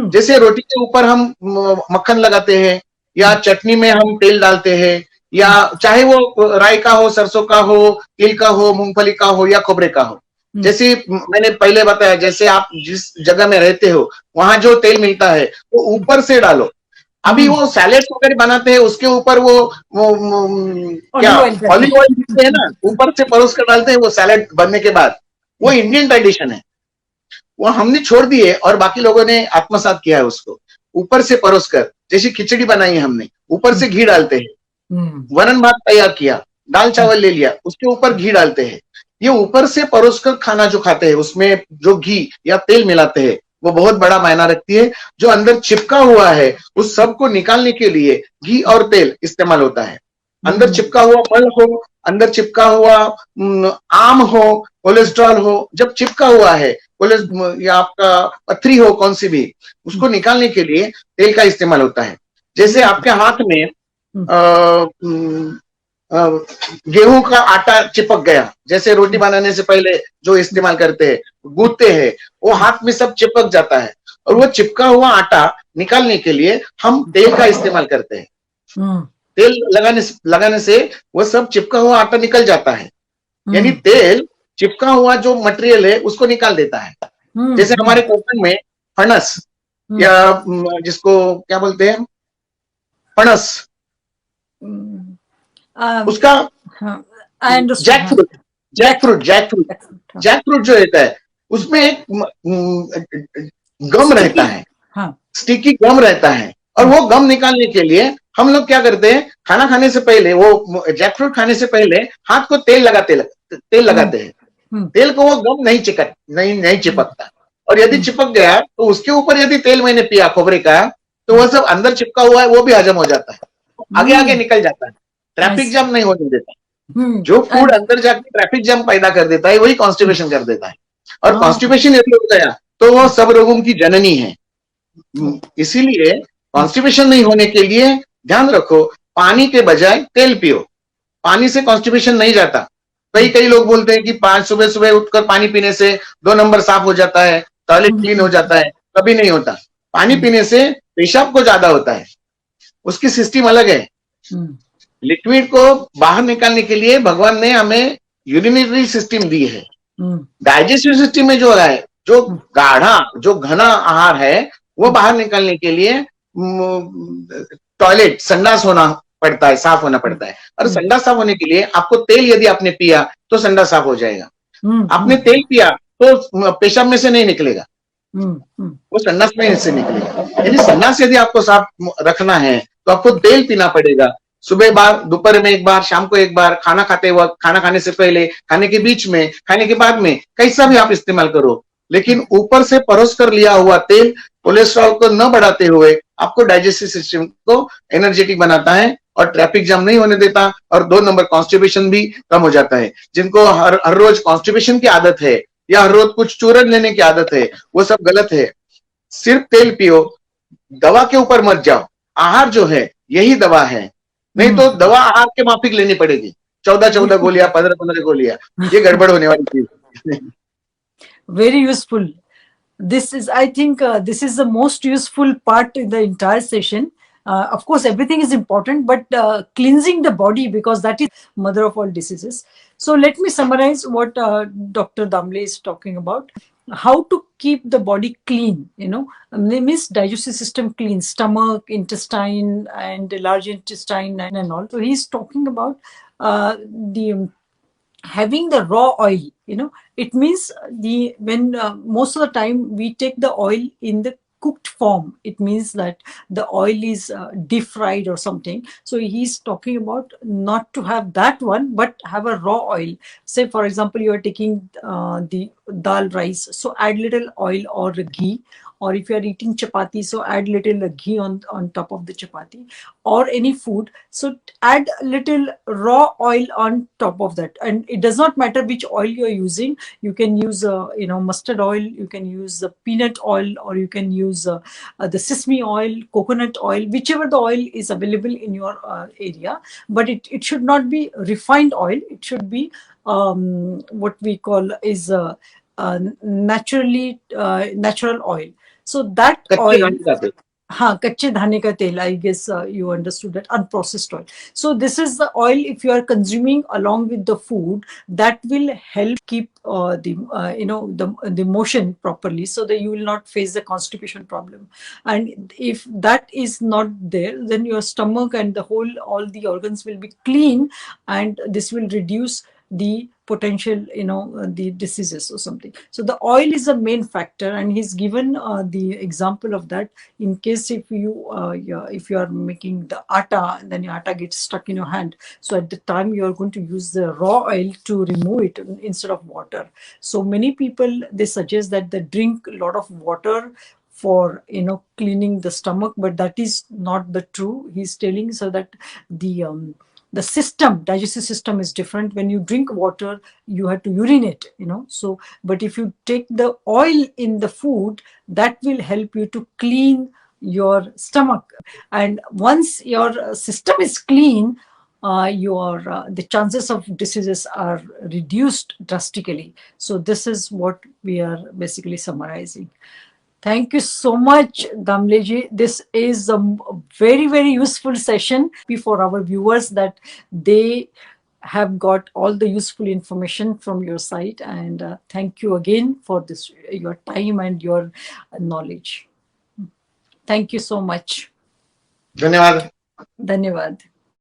जैसे रोटी के ऊपर हम मक्खन लगाते हैं, या चटनी में हम तेल डालते हैं, या चाहे वो राई का हो, सरसों का हो, तिल का हो, मूंगफली का हो, या खोबरे का हो। जैसे मैंने पहले बताया, जैसे आप जिस जगह में रहते हो वहां जो तेल मिलता है वो ऊपर से डालो। अभी वो सैलेड वगैरह बनाते हैं उसके ऊपर वो क्या ऑलिव ऑयल दिखते हैं ना, ऊपर से परोस कर डालते हैं वो सैलेड बनने के बाद। वो इंडियन ट्रेडिशन है, वो हमने छोड़ दिए और बाकी लोगों ने आत्मसात किया है उसको। ऊपर से परोस कर, जैसे खिचड़ी बनाई है हमने, ऊपर से घी डालते हैं। वरण भात तैयार किया, दाल चावल ले लिया, उसके ऊपर घी डालते हैं। ये ऊपर से परोस कर खाना जो खाते हैं उसमें जो घी या तेल मिलाते हैं वो बहुत बड़ा मायना रखती है। जो अंदर चिपका हुआ है उस सब को निकालने के लिए घी और तेल इस्तेमाल होता है। अंदर चिपका हुआ मल हो, अंदर चिपका हुआ आम हो, कोलेस्ट्रॉल हो, जब चिपका हुआ है, या आपका पथरी हो कौन सी भी, उसको निकालने के लिए तेल का इस्तेमाल होता है। जैसे आपके हाथ में गेहूं का आटा चिपक गया, जैसे रोटी बनाने से पहले जो इस्तेमाल करते हैं, गूंथते हैं, वो हाथ में सब चिपक जाता है। और वो चिपका हुआ आटा निकालने के लिए हम तेल का इस्तेमाल करते हैं। तेल लगाने से वो सब चिपका हुआ आटा निकल जाता है। यानी तेल चिपका हुआ जो मटेरियल है उसको निकाल देता है। जैसे हमारे कोकण में फणस, या जिसको क्या बोलते हैं, फणस, उसका जैकफ्रूट जो रहता है उसमें एक गम रहता है, स्टिकी गम रहता है। और वो गम निकालने के लिए हम लोग क्या करते हैं, खाना खाने से पहले, वो जैकफ्रूट खाने से पहले हाथ को तेल लगाते हैं। तेल को वो गम नहीं चिपकता। और यदि चिपक गया तो उसके ऊपर यदि तेल मैंने पिया खोबरे का, तो वो सब अंदर चिपका हुआ है वो भी हजम हो जाता है, आगे आगे निकल जाता है, ट्रैफिक जाम नहीं होने देता। जो फूड अंदर जाके ट्रैफिक जाम पैदा कर देता है वही कॉन्स्टिपेशन कर देता है। और कॉन्स्टिपेशन यदि हो गया तो वो सब रोगों की जननी है। इसीलिए कॉन्स्टिपेशन नहीं होने के लिए ध्यान रखो, पानी के बजाय तेल पियो। पानी से कॉन्स्टिपेशन नहीं जाता। कई लोग बोलते हैं कि सुबह सुबह उठकर पानी पीने से 2 नंबर साफ हो जाता है, टॉयलेट क्लीन हो जाता है। कभी नहीं होता। पानी पीने से पेशाब को ज्यादा होता है, उसकी सिस्टम अलग है। लिक्विड को बाहर निकालने के लिए भगवान ने हमें यूरिनरी सिस्टम दी है। डाइजेस्टिव सिस्टम में जो है, जो गाढ़ा, जो घना आहार है, वो बाहर निकालने के लिए टॉयलेट, संडास होना पड़ता है, साफ होना पड़ता है। और संडास साफ होने के लिए आपको तेल यदि आपने पिया तो संडास साफ हो जाएगा। आपने तेल पिया तो पेशाब में से नहीं निकलेगा, वो संडास में से निकलेगा। यानी संडास यदि आपको साफ रखना है तो आपको तेल पीना पड़ेगा। सुबह बार, दोपहर में एक बार, शाम को एक बार, खाना खाते वक्त, खाना खाने से पहले, खाने के बीच में, खाने के बाद में, कैसा भी आप इस्तेमाल करो, लेकिन ऊपर से परोस कर लिया हुआ तेल कोलेस्ट्रॉल को न बढ़ाते हुए आपको डाइजेस्टिव सिस्टम को एनर्जेटिक बनाता है और ट्रैफिक जाम नहीं होने देता। और 2 नंबर कॉन्स्टिपेशन भी कम हो जाता है। जिनको हर रोज कॉन्स्टिपेशन की आदत है या हर रोज कुछ चूरन लेने की आदत है, वो सब गलत है। सिर्फ तेल पियो, दवा के ऊपर मत जाओ। आहार जो है यही दवा है, नहीं तो दवा आहार के माफिक लेनी पड़ेगी। 14 गोलियां, 15 गोलियां, ये गड़बड़ होने वाली चीज। Very useful. This is, I think, this is the most useful part in the entire session. Of course, everything is important, but cleansing the body, because that is mother of all diseases. So let me summarize what Dr. Damle is talking about. How to keep the body clean, means digestive system clean, stomach, intestine, and large intestine, and all. So he's talking about the having the raw oil. It means the when most of the time we take the oil in the cooked form, it means that the oil is deep fried or something. So he's talking about not to have that one, but have a raw oil. Say for example, you are taking the dal rice, so add little oil or ghee. Or if you are eating chapati, so add little ghee on top of the chapati, or any food, so add a little raw oil on top of that. And it does not matter which oil you are using. You can use mustard oil, you can use peanut oil, or you can use the sesame oil, coconut oil, whichever the oil is available in your area. But it should not be refined oil. It should be what we call is natural oil. So that कच्चे oil, धान का तेल. कच्चे धाने का तेल, I guess you understood that, unprocessed oil. So this is the oil, if you are consuming along with the food, that will help keep the motion properly, so that you will not face the constipation problem. And if that is not there, then your stomach and all the organs will be clean, and this will reduce the potential, the diseases or something. So the oil is a main factor, and he's given the example of that. In case if you are making the atta, and then your atta gets stuck in your hand, so at the time you are going to use the raw oil to remove it instead of water. So many people, they suggest that they drink a lot of water for cleaning the stomach, but that is not the true. He's telling so that the digestive system is different. When you drink water, you have to urinate, so but if you take the oil in the food, that will help you to clean your stomach. And once your system is clean, your the chances of diseases are reduced drastically. So this is what we are basically summarizing. Thank you so much, Damleji. This is a very, very useful session for our viewers, that they have got all the useful information from your side. And thank you again for this, your time and your knowledge. Thank you so much. धन्यवाद. Dhanyavad.